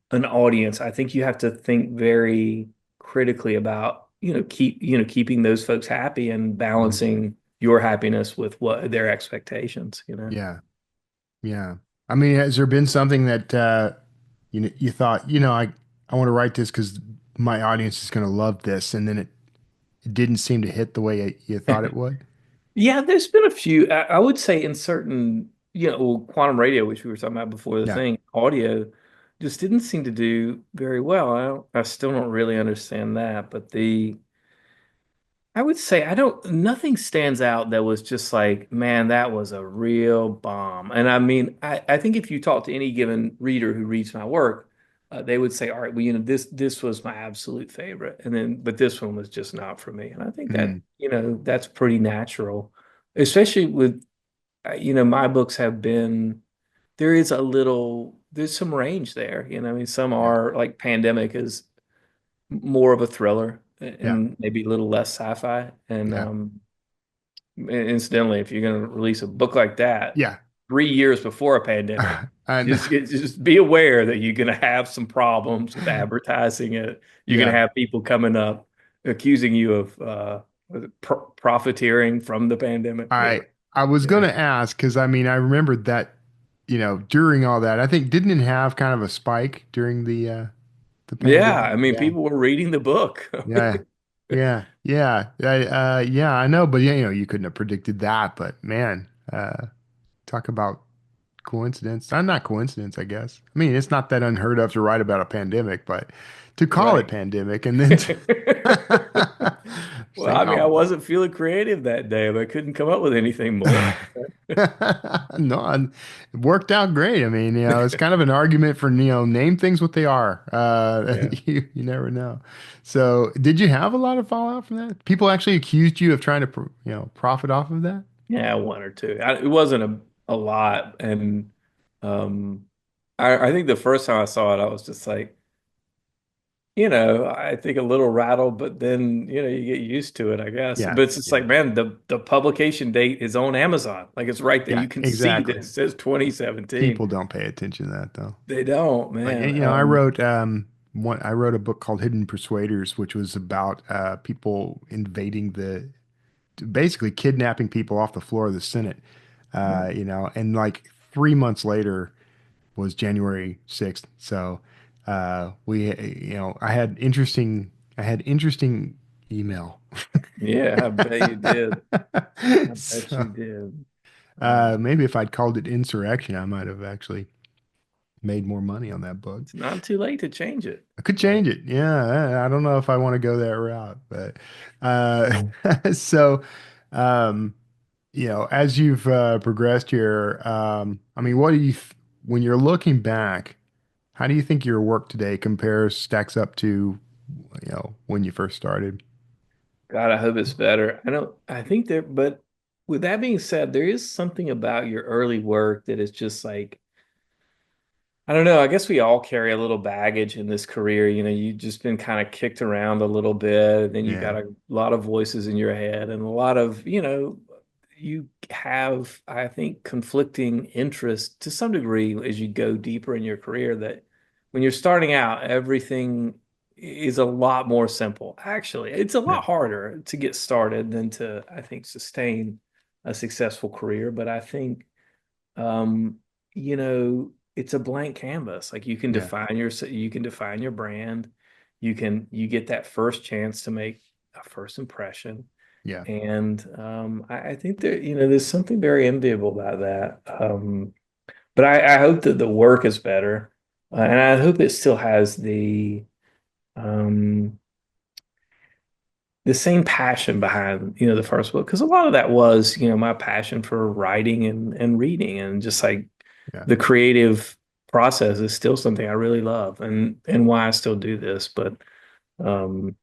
an audience, I think you have to think very critically about, keeping those folks happy and Mhm. balancing your happiness with what their expectations, you know. Yeah. Yeah. I mean, has there been something that you thought, I want to write this because my audience is going to love this, and then it didn't seem to hit the way you thought it would? Yeah, there's been a few. I would say in certain, quantum radio, which we were talking about before the Yeah. thing, audio just didn't seem to do very well. I still don't really understand that, but I would say, nothing stands out that was just like, man, that was a real bomb. And I mean, I think if you talk to any given reader who reads my work, they would say, all right, well, this was my absolute favorite. But this one was just not for me. And I think that, Mm. that's pretty natural, especially with, my books have been, there's some range there. I mean, some Yeah. are like Pandemic is more of a thriller Yeah. and maybe a little less sci-fi. And Yeah. incidentally, if you're going to release a book like that Yeah. 3 years before a pandemic, And just be aware that you're going to have some problems with advertising it. You're going to yeah, have people coming up accusing you of profiteering from the pandemic. I I was Yeah. gonna ask because I mean I remembered that during all that I think didn't it have kind of a spike during the Yeah, pandemic? I mean, Yeah. people were reading the book. Yeah. Yeah. Yeah. Yeah, I know, but yeah, you couldn't have predicted that, but man, talk about coincidence. Not coincidence, I guess. I mean, it's not that unheard of to write about a pandemic, but to call it Right. pandemic and then Well, Same I mean, I how. wasn't feeling creative that day, but I couldn't come up with anything more. No, it worked out great. I mean, it's kind of an argument for, name things what they are. Yeah. You never know. So, did you have a lot of fallout from that? People actually accused you of trying to, profit off of that? Yeah, one or two. It wasn't a lot. And um, I think the first time I saw it, I was just like, I think a little rattled, but then, you get used to it, I guess. Yeah, But it's just yeah, like, man, the publication date is on Amazon. Like it's right there. yeah, You can see that exactly. it says 2017. People don't pay attention to that though. They don't, Like, man. I wrote a book called Hidden Persuaders, which was about people invading basically kidnapping people off the floor of the Senate. And like 3 months later was January 6th. So I had interesting email. Yeah, I bet you did. I bet So you did. Uh, maybe if I'd called it insurrection, I might have actually made more money on that book. it's not too late to change it. I could change it. Yeah, I don't know if I want to go that route, but so um, as you've progressed here, I mean, when you're looking back, how do you think your work today stacks up to, when you first started? God, I hope it's better. I think there, but with that being said, there is something about your early work that is just like, I don't know. I guess we all carry a little baggage in this career. You've just been kind of kicked around a little bit, and then you got Yeah, a lot of voices in your head, and a lot of, you have, I think, conflicting interests to some degree as you go deeper in your career. That when you're starting out, everything is a lot more simple. Actually, it's a yeah, lot harder to get started than to, I think, sustain a successful career. But I think um, it's a blank canvas. Like yeah, you can define your brand. You get that first chance to make a first impression. yeah, And I think there's something very enviable about that. But I hope that the work is better. And I hope it still has um, the same passion behind, the first book. Because a lot of that was, my passion for writing and reading, and just like yeah. the creative process is still something I really love, and why I still do this. But um,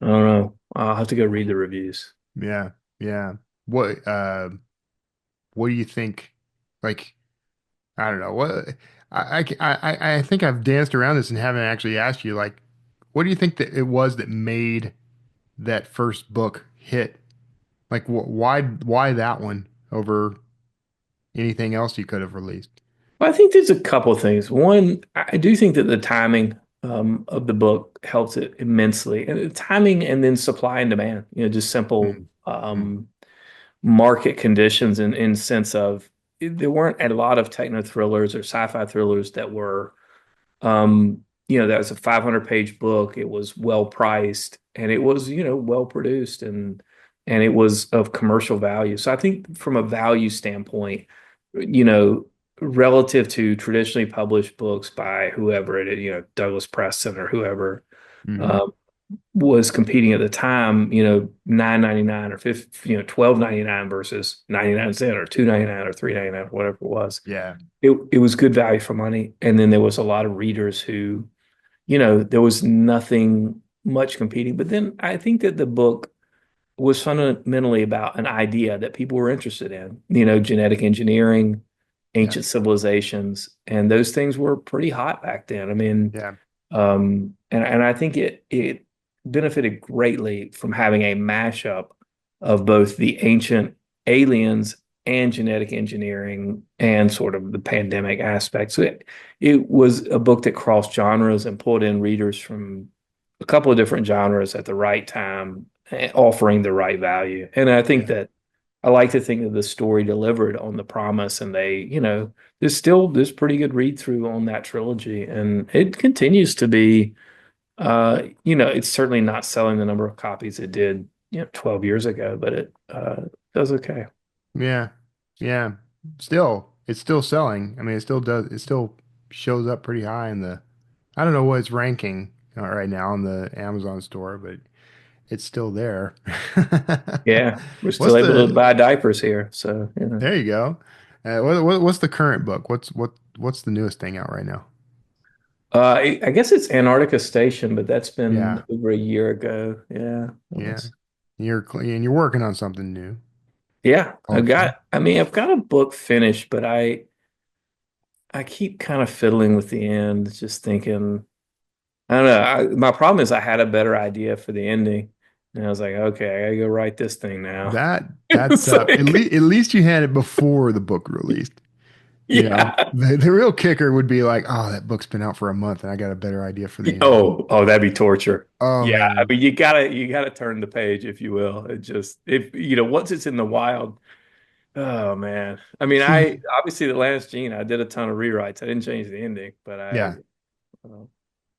I don't know. I'll have to go read the reviews. Yeah, yeah. What do you think? Like, I don't know. I think I've danced around this and haven't actually asked you, like, what do you think that it was that made that first book hit? Like, why that one over anything else you could have released? Well, I think there's a couple of things. One, I do think that the timing of the book helps it immensely, and the timing and then supply and demand. Just simple Mm, mm, market conditions in sense of there weren't a lot of techno thrillers or sci-fi thrillers that were that was a 500-page book. It was well priced, and it was, well produced, and it was of commercial value. So I think from a value standpoint, you know, relative to traditionally published books by whoever it is, Douglas Preston or whoever, mhm. um, was competing at the time, 9.99 or 50, 12.99 versus 99 cents or 2.99 or 3.99, whatever it was. Yeah, It was good value for money. And then there was a lot of readers who, there was nothing much competing. But then I think that the book was fundamentally about an idea that people were interested in, genetic engineering, yeah, ancient civilizations, and those things were pretty hot back then. I mean, yeah, and I think it benefited greatly from having a mashup of both the ancient aliens and genetic engineering and sort of the pandemic aspect. So it was a book that crossed genres and pulled in readers from a couple of different genres at the right time, offering the right value. And I think yeah, that I like to think that the story delivered on the promise, and there's pretty good read through on that trilogy, and it continues to be. It's certainly not selling the number of copies it did, 12 years ago, but it does okay. yeah, yeah. It's still selling. I mean, it still shows up pretty high in the, I don't know what it's ranking right now in the Amazon store, but it's still there. Yeah, we're still What's able to the buy diapers here. So, There you go. What's the current book? What's the newest thing out right now? I guess it's Antarctica Station, but that's been Yeah, over a year ago. Yeah. yeah. You're working on something new, Yeah, hopefully. I've got a book finished, but I keep kind of fiddling with the end, just thinking, I don't know. My problem is I had a better idea for the ending. And I was like, okay, I gotta go write this thing now. That's It's like, at least you had it before the book released. You know, yeah. the real kicker would be like, oh, that book's been out for a month and I got a better idea for the ending. Oh, that'd be torture. Oh Yeah, I man. mean, you gotta turn the page, if you will. It just if once it's in the wild, oh man. I mean, I See, obviously the last Gene, I did a ton of rewrites. I didn't change the ending, but yeah. uh,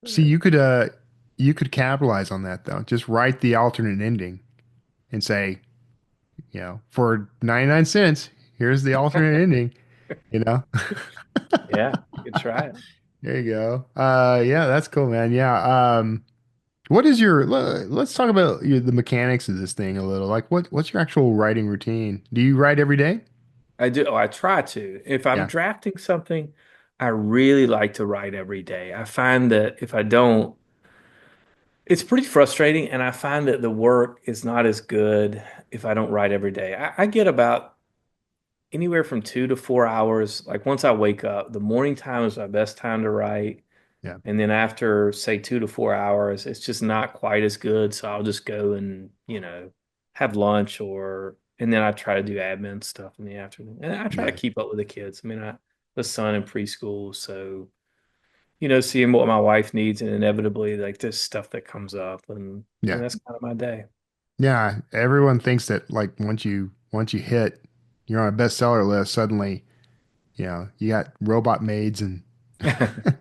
See, you could capitalize on that though. Just write the alternate ending and say, for 99 cents, here's the alternate ending, you know? yeah, you could try it. There you go. Yeah, that's cool, man. Yeah. What is let's talk about the mechanics of this thing a little. Like what's your actual writing routine? Do you write every day? I do. Oh, I try to. If I'm Yeah. drafting something, I really like to write every day. I find that if I don't, it's pretty frustrating, and I find that the work is not as good if I don't write every day. I get about anywhere from 2 to 4 hours. Like once I wake up, the morning time is my best time to write. Yeah. And then after, say, 2 to 4 hours, it's just not quite as good. So I'll just go and, have lunch and then I try to do admin stuff in the afternoon. And I try to Yeah. keep up with the kids. I mean, I have a son in preschool. So, seeing what my wife needs and inevitably like this stuff that comes up. And Yeah. that's kind of my day. Yeah. Everyone thinks that like once you hit you're on a bestseller list, suddenly, you got robot maids and it's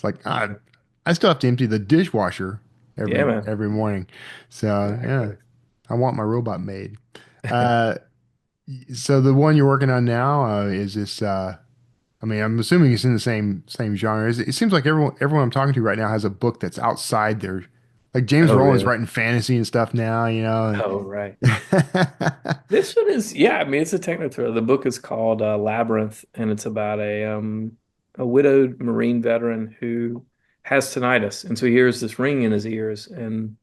like I still have to empty the dishwasher Yeah, man. every morning. So yeah, Exactly. I want my robot maid. Uh, so the one you're working on now is this. I mean, I'm assuming it's in the same genre. It seems like everyone I'm talking to right now has a book that's outside their. Like James Oh, Rowland's really? writing fantasy and stuff now, Oh, right. and This one is, yeah, I mean, it's a techno thriller. The book is called Labyrinth, and it's about a widowed Marine veteran who has tinnitus, and so he hears this ring in his ears. And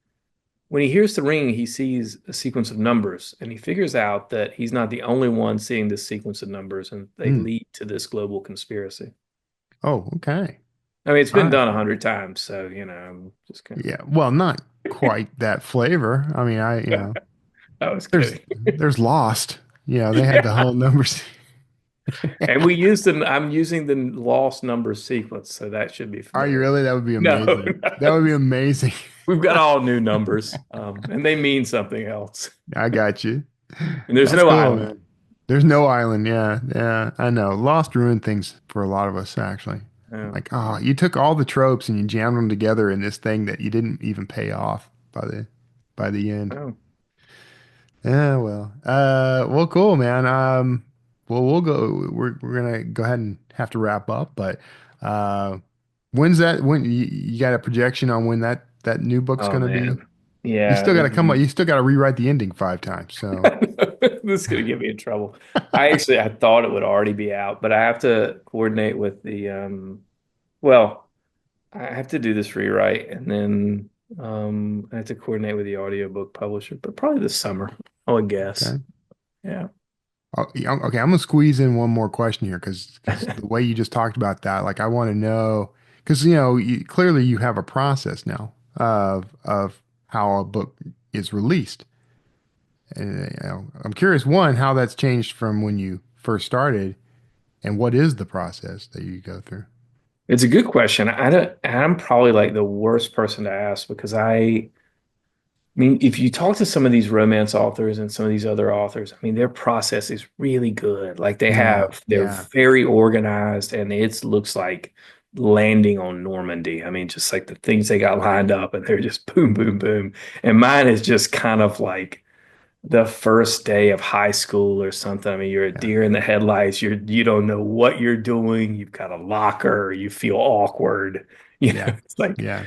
when he hears the ring, he sees a sequence of numbers, and he figures out that he's not the only one seeing this sequence of numbers, and they Hmm. lead to this global conspiracy. Oh, okay, I mean, it's all been right, done 100 times, so I'm just kind yeah. Well, not quite that flavor. I mean, of, I was there's kidding. Lost. They had the Yeah. whole numbers. And we used them. I'm using the lost number sequence, so that should be Are you familiar. really? That would be No, amazing. That would be amazing. we've got all new numbers, and they mean something else. I got you. And there's That's no cool, island. man. There's no island. Yeah, yeah, I know. Lost ruined things for a lot of us, actually. Oh, Like, oh, you took all the tropes and you jammed them together in this thing that you didn't even pay off by the end. oh, Yeah, well, well, cool, man. Well, we'll go. We're gonna go ahead and have to wrap up, but uh, when's that? When you got a projection on when that new book's oh gonna be? man, You yeah. still got to come up. You still got to rewrite the ending 5 times. So, This is gonna get me in trouble. I thought it would already be out, but I have to coordinate with well, I have to do this rewrite, and then I have to coordinate with the audiobook publisher, but probably this summer, I would guess. okay. Yeah. Yeah, okay, I'm gonna squeeze in one more question here because the way you just talked about that, like I want to know because clearly you have a process now of how a book is released, and I'm curious one how that's changed from when you first started, and what is the process that you go through? It's a good question. I'm probably like the worst person to ask because I mean, if you talk to some of these romance authors and some of these other authors, I mean, their process is really good. Like Mm, they're yeah, very organized and it looks like landing on Normandy. I mean, just like the things they got lined up and they're just boom, boom, boom. And mine is just kind of like the first day of high school or something. I mean, you're a yeah, deer in the headlights. You don't know what you're doing. You've got a locker. You feel awkward. yeah, It's like yeah,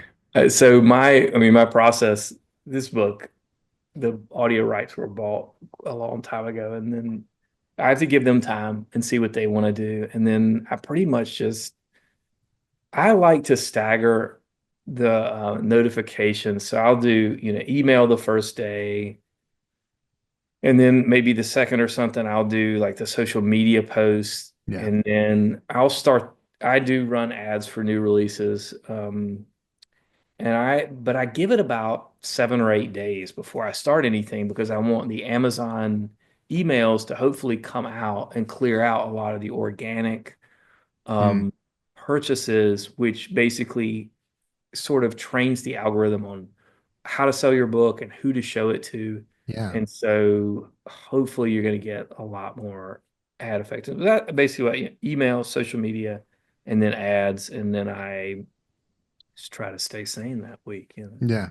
so my process. this book, the audio rights were bought a long time ago, and then I have to give them time and see what they want to do. And then I pretty much just I like to stagger the notifications. So I'll do, email the first day, and then maybe the second or something, I'll do like the social media posts, Yeah. and then I do run ads for new releases. But I give it about 7 or 8 days before I start anything because I want the Amazon emails to hopefully come out and clear out a lot of the organic Mm. purchases, which basically sort of trains the algorithm on how to sell your book and who to show it to. Yeah. And so hopefully you're going to get a lot more ad effective. That basically what email, social media, and then ads. And then I just try to stay sane that week. Yeah.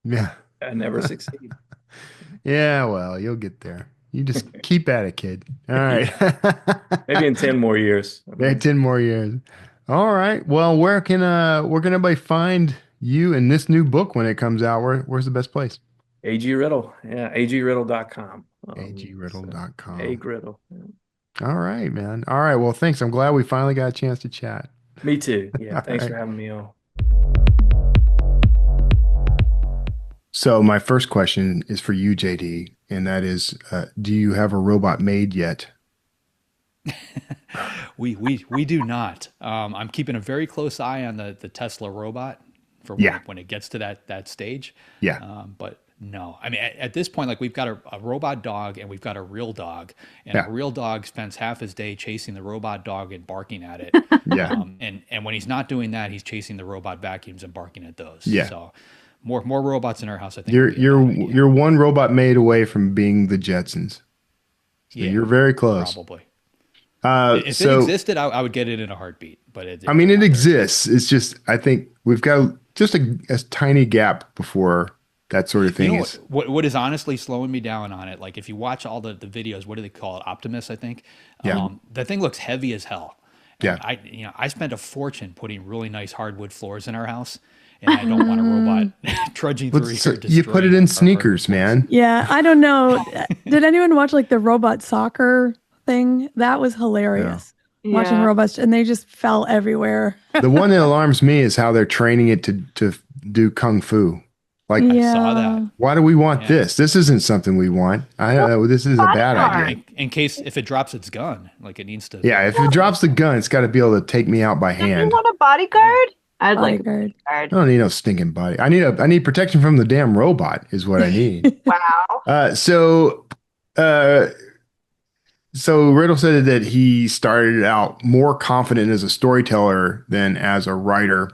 Yeah. I never succeed. Yeah, well, you'll get there. You just keep at it, kid. All right. Maybe in 10 more years. Maybe 10 more years. All right. Well, where can everybody find you in this new book when it comes out? Where's the best place? AG Riddle. Yeah, agriddle.com. agriddle.com. Egg Riddle. Yeah. All right, man. All right. Well, thanks. I'm glad we finally got a chance to chat. Me too. Yeah, thanks All for right. having me on. So my first question is for you, JD, and that is, do you have a robot made yet? We do not. I'm keeping a very close eye on the Tesla robot for Yeah. when it gets to that stage. Yeah. But no, I mean, at this point, like we've got a robot dog and we've got a real dog, and Yeah. a real dog spends half his day chasing the robot dog and barking at it. Yeah. And when he's not doing that, he's chasing the robot vacuums and barking at those. Yeah. So more robots in our house, I think. You're would be a good idea. you're one robot made away from being the Jetsons. So Yeah, you're very close. probably. If it So existed, I would get it in a heartbeat. But I mean, it exists. It's just I think we've got just a tiny gap before that sort of You thing know is. what is honestly slowing me down on it? Like if you watch all the videos, what do they call it? Optimus, I think. Yeah. That thing looks heavy as hell. Yeah. And I spent a fortune putting really nice hardwood floors in our house, and I don't want a robot trudging through So here. you put it destroying in our sneakers, hardwood floors. man. Yeah, I don't know. Did anyone watch like the robot soccer thing? That was hilarious. Watching Yeah. robots, and they just fell everywhere. The one that alarms me is how they're training it to do kung fu. Like, Yeah. Saw that. why do we want Yeah. this? This isn't something we want. This is a bad Bodyguard. idea. In case if it drops its gun, like it needs to. Yeah, if it drops the gun, it's got to be able to take me out by Don't you hand. want a bodyguard? I'd like a Bodyguard. bodyguard. I don't need no stinking body. I need protection from the damn robot is what I need. Wow. So Riddle said that he started out more confident as a storyteller than as a writer.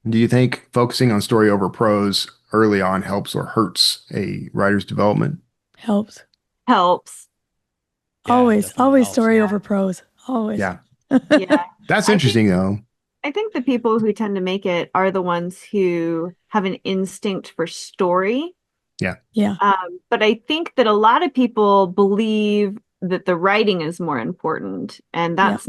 Do you think focusing on story over prose early on helps or hurts a writer's development? Helps. Helps. Yeah, Always, definitely always helps. story Yeah. over prose. Always. Yeah, Yeah. that's I interesting though. I think the people who tend to make it are the ones who have an instinct for story. Yeah. But I think that a lot of people believe that the writing is more important. And that's,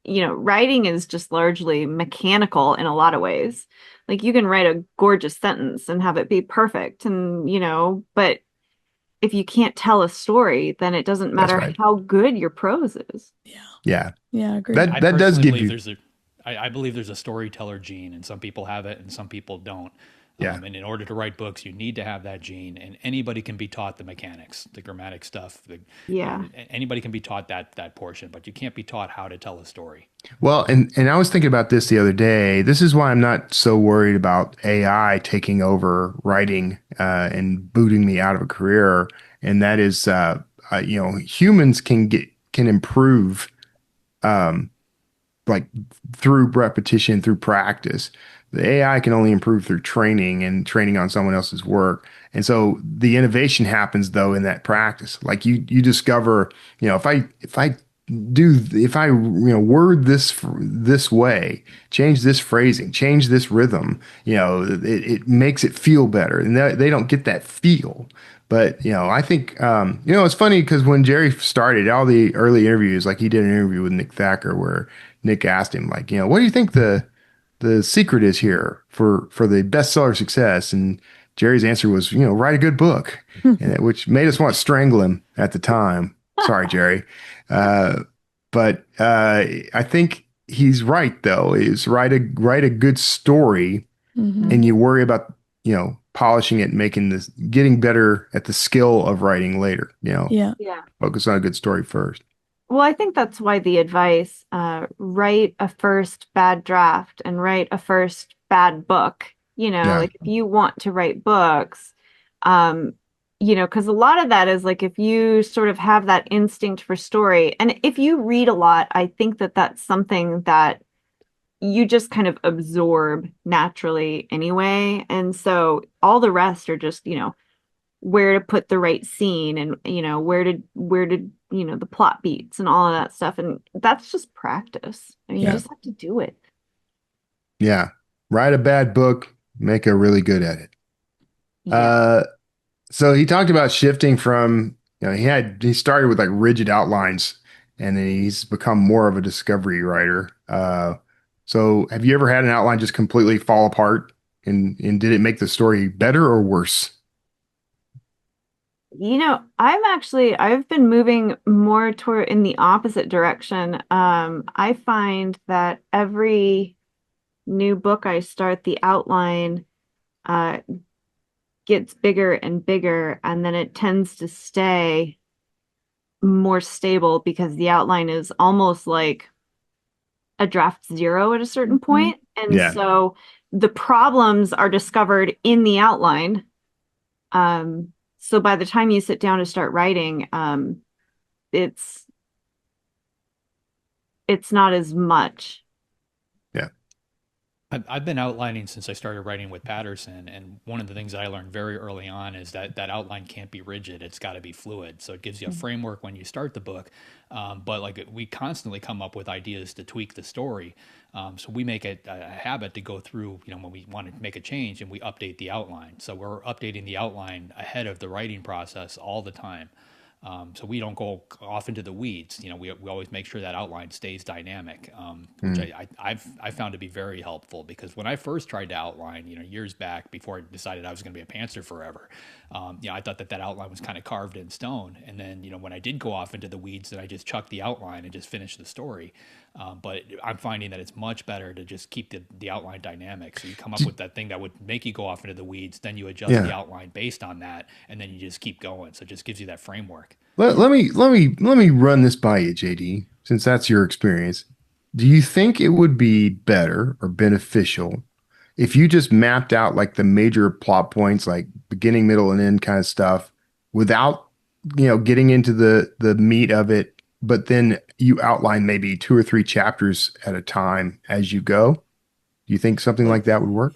writing is just largely mechanical in a lot of ways. Like you can write a gorgeous sentence and have it be perfect. And, but if you can't tell a story, then it doesn't That's matter right. how good your prose is. Yeah, Yeah. Agree. That I does personally give believe you. there's I believe there's a storyteller gene, and some people have it and some people don't. Yeah. And in order to write books, you need to have that gene, and anybody can be taught the mechanics, the grammatic stuff. Yeah. Anybody can be taught that portion, but you can't be taught how to tell a story. Well, and I was thinking about this the other day. This is why I'm not so worried about AI taking over writing and booting me out of a career. And that is, humans can improve like through repetition, through practice. The AI can only improve through training and training on someone else's work. And so the innovation happens though in that practice. Like you discover, if I word this way, change this phrasing, change this rhythm, it makes it feel better. And they don't get that feel. But, I think, it's funny because when Jerry started all the early interviews, like he did an interview with Nick Thacker where Nick asked him like, what do you think the secret is here for the bestseller success? And Jerry's answer was, write a good book, which made us want to strangle him at the time. Sorry, Jerry. Uh, but I think he's right though. Is write a good story, Hmm. and you worry about polishing it, making this, getting better at the skill of writing later. Yeah. Yeah. Focus on a good story first. Well, I think that's why the advice, write a first bad draft and write a first bad book. Yeah, Like if you want to write books, um, because a lot of that is like if you sort of have that instinct for story, and if you read a lot, I think that that's something that you just kind of absorb naturally anyway. And so all the rest are just, where to put the right scene and where to the plot beats and all of that stuff, and that's just practice. I mean, you Yeah. just have to do it. yeah. Write a bad book, make a really good at it. Yeah. Uh, so he talked about shifting from, he started with like rigid outlines, and then he's become more of a discovery writer. So have you ever had an outline just completely fall apart, and did it make the story better or worse? I've been moving more toward in the opposite direction. I find that every new book I start, the outline uh gets bigger and bigger, and then it tends to stay more stable because the outline is almost like a draft zero at a certain Mhm. point. And Yeah. so the problems are discovered in the outline. So by the time you sit down to start writing, it's it's not as much. Yeah. I've been outlining since I started writing with Patterson, and one of the things that I learned very early on is that that outline can't be rigid; it's got to be fluid. So it gives you a framework when you start the book, but like we constantly come up with ideas to tweak the story. So we make it a habit to go through, when we want to make a change, and we update the outline. So we're updating the outline ahead of the writing process all the time. So we don't go off into the weeds. We always make sure that outline stays dynamic, which Mm. I've found to be very helpful because when I first tried to outline, years back before I decided I was going to be a pantser forever, I thought that that outline was kind of carved in stone. And then, when I did go off into the weeds, then I just chucked the outline and just finished the story. But I'm finding that it's much better to just keep the outline dynamic. So you come up with that thing that would make you go off into the weeds, then you adjust the Yeah. outline based on that, and then you just keep going. So it just gives you that framework. Let, Yeah. let me run this by you, JD, since that's your experience. Do you think it would be better or beneficial if you just mapped out like the major plot points, like beginning, middle, and end kind of stuff, without getting into the meat of it, but then you outline maybe two or three chapters at a time as you go? Do you think something Well, like that would work?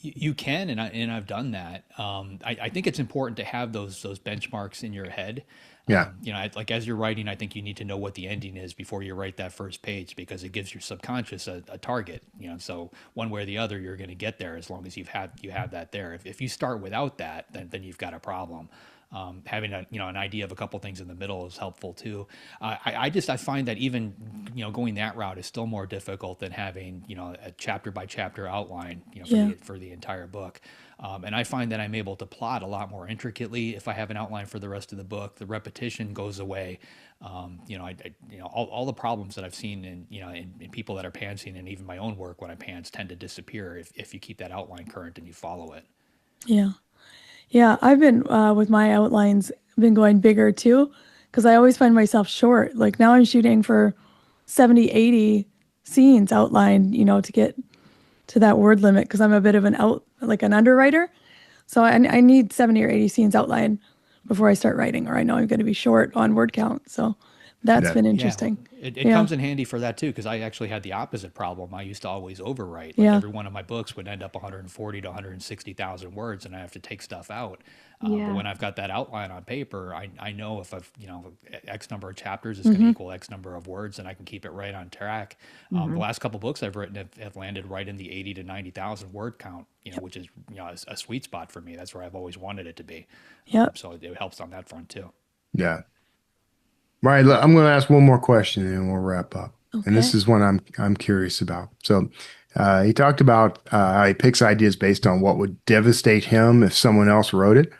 you can, and I've done that. I think it's important to have those benchmarks in your head. Yeah. Like as you're writing, I think you need to know what the ending is before you write that first page because it gives your subconscious a target. So one way or the other, you're going to get there as long as you have that there. If you start without that, then you've got a problem. Having an idea of a couple things in the middle is helpful too. I find that even going that route is still more difficult than having a chapter by chapter outline for Yeah. the entire book. And I find that I'm able to plot a lot more intricately if I have an outline for the rest of the book. The repetition goes away. All the problems that I've seen in people that are pantsing and even my own work when I pants tend to disappear if you keep that outline current and you follow it. Yeah. Yeah. I've been with my outlines, been going bigger too, because I always find myself short. Like now I'm shooting for 70, 80 scenes outlined, to get to that word limit because I'm a bit of like an underwriter. So I need 70 or 80 scenes outlined before I start writing, or I know I'm going to be short on word count. So that's Yeah. been Yeah, well, interesting. it Yeah. comes in handy for that too, because I actually had the opposite problem. I used to always overwrite. Like Yeah. every one of my books would end up 140 to 160,000 words, and I have to take stuff out. But Yeah. when I've got that outline on paper, I know if I've, X number of chapters is going to equal X number of words, and I can keep it right on track. The Hmm. last couple books I've written have landed right in the 80 to 90,000 word count, which is, a sweet spot for me. That's where I've always wanted it to be. Yep. So it helps on that front too. Yeah. Right. I'm going to ask one more question and then we'll wrap up. And this Okay. is one I'm curious about. So, He talked about how he picks ideas based on what would devastate him if someone else wrote it.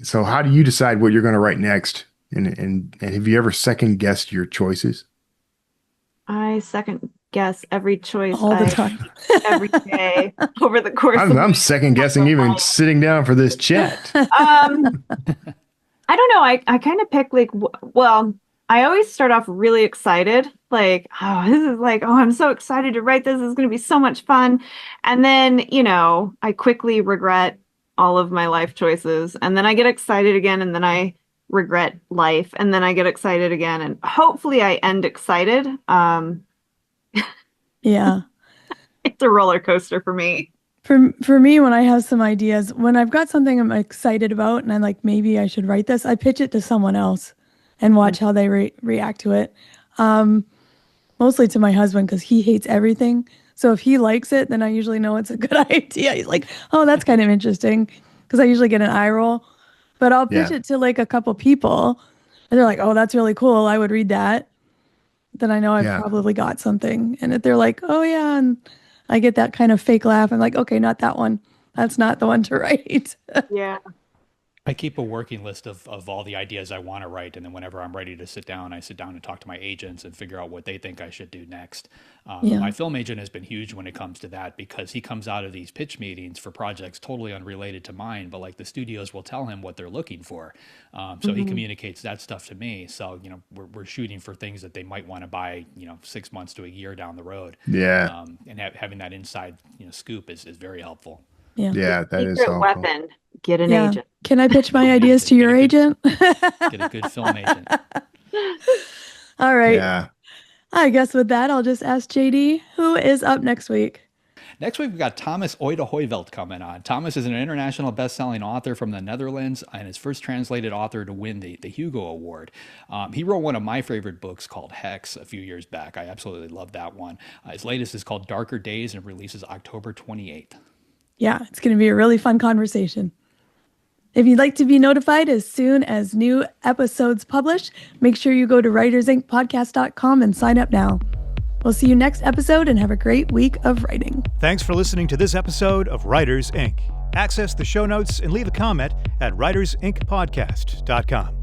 So how do you decide what you're going to write next? And have you ever second guessed your choices? I second guess every choice All the time. every day over the course of I'm second guessing even sitting down for this chat. I don't know. I kind of pick like, well, I always start off really excited. Like, oh, this is like, oh, I'm so excited to write this. This is going to be so much fun. And then, I quickly regret all of my life choices. And then I get excited again. And then I regret life. And then I get excited again. And hopefully I end excited. Yeah. It's a roller coaster for me. For me, when I have some ideas, when I've got something I'm excited about and I'm like, maybe I should write this, I pitch it to someone else and watch how they react to it. Mostly to my husband because he hates everything. So if he likes it, then I usually know it's a good idea. He's like, oh, that's kind of interesting because I usually get an eye roll. But I'll pitch it to like a couple people and they're like, oh, that's really cool. I would read that. Then I know I've probably got something. And if they're like, oh, yeah, and I get that kind of fake laugh. I'm like, okay, not that one. That's not the one to write. Yeah. I keep a working list of all the ideas I want to write. And then whenever I'm ready to sit down, I sit down and talk to my agents and figure out what they think I should do next. My film agent has been huge when it comes to that because he comes out of these pitch meetings for projects totally unrelated to mine, but like the studios will tell him what they're looking for. So he communicates that stuff to me. So, we're shooting for things that they might want to buy, 6 months to a year down the road. Yeah. And having that inside, scoop is very helpful. Yeah, that is Secret helpful. weapon. Get an agent. Can I pitch my ideas to your agent? Get a good film agent. All right. Yeah. I guess with that, I'll just ask JD, who is up next week? Next week, we've got Thomas Oudehooiveld coming on. Thomas is an international best-selling author from the Netherlands and his first translated author to win the Hugo Award. He wrote one of my favorite books called Hex a few years back. I absolutely love that one. His latest is called Darker Days and releases October 28th. Yeah, it's going to be a really fun conversation. If you'd like to be notified as soon as new episodes publish, make sure you go to writersincpodcast.com and sign up now. We'll see you next episode and have a great week of writing. Thanks for listening to this episode of Writers Inc. Access the show notes and leave a comment at writersincpodcast.com.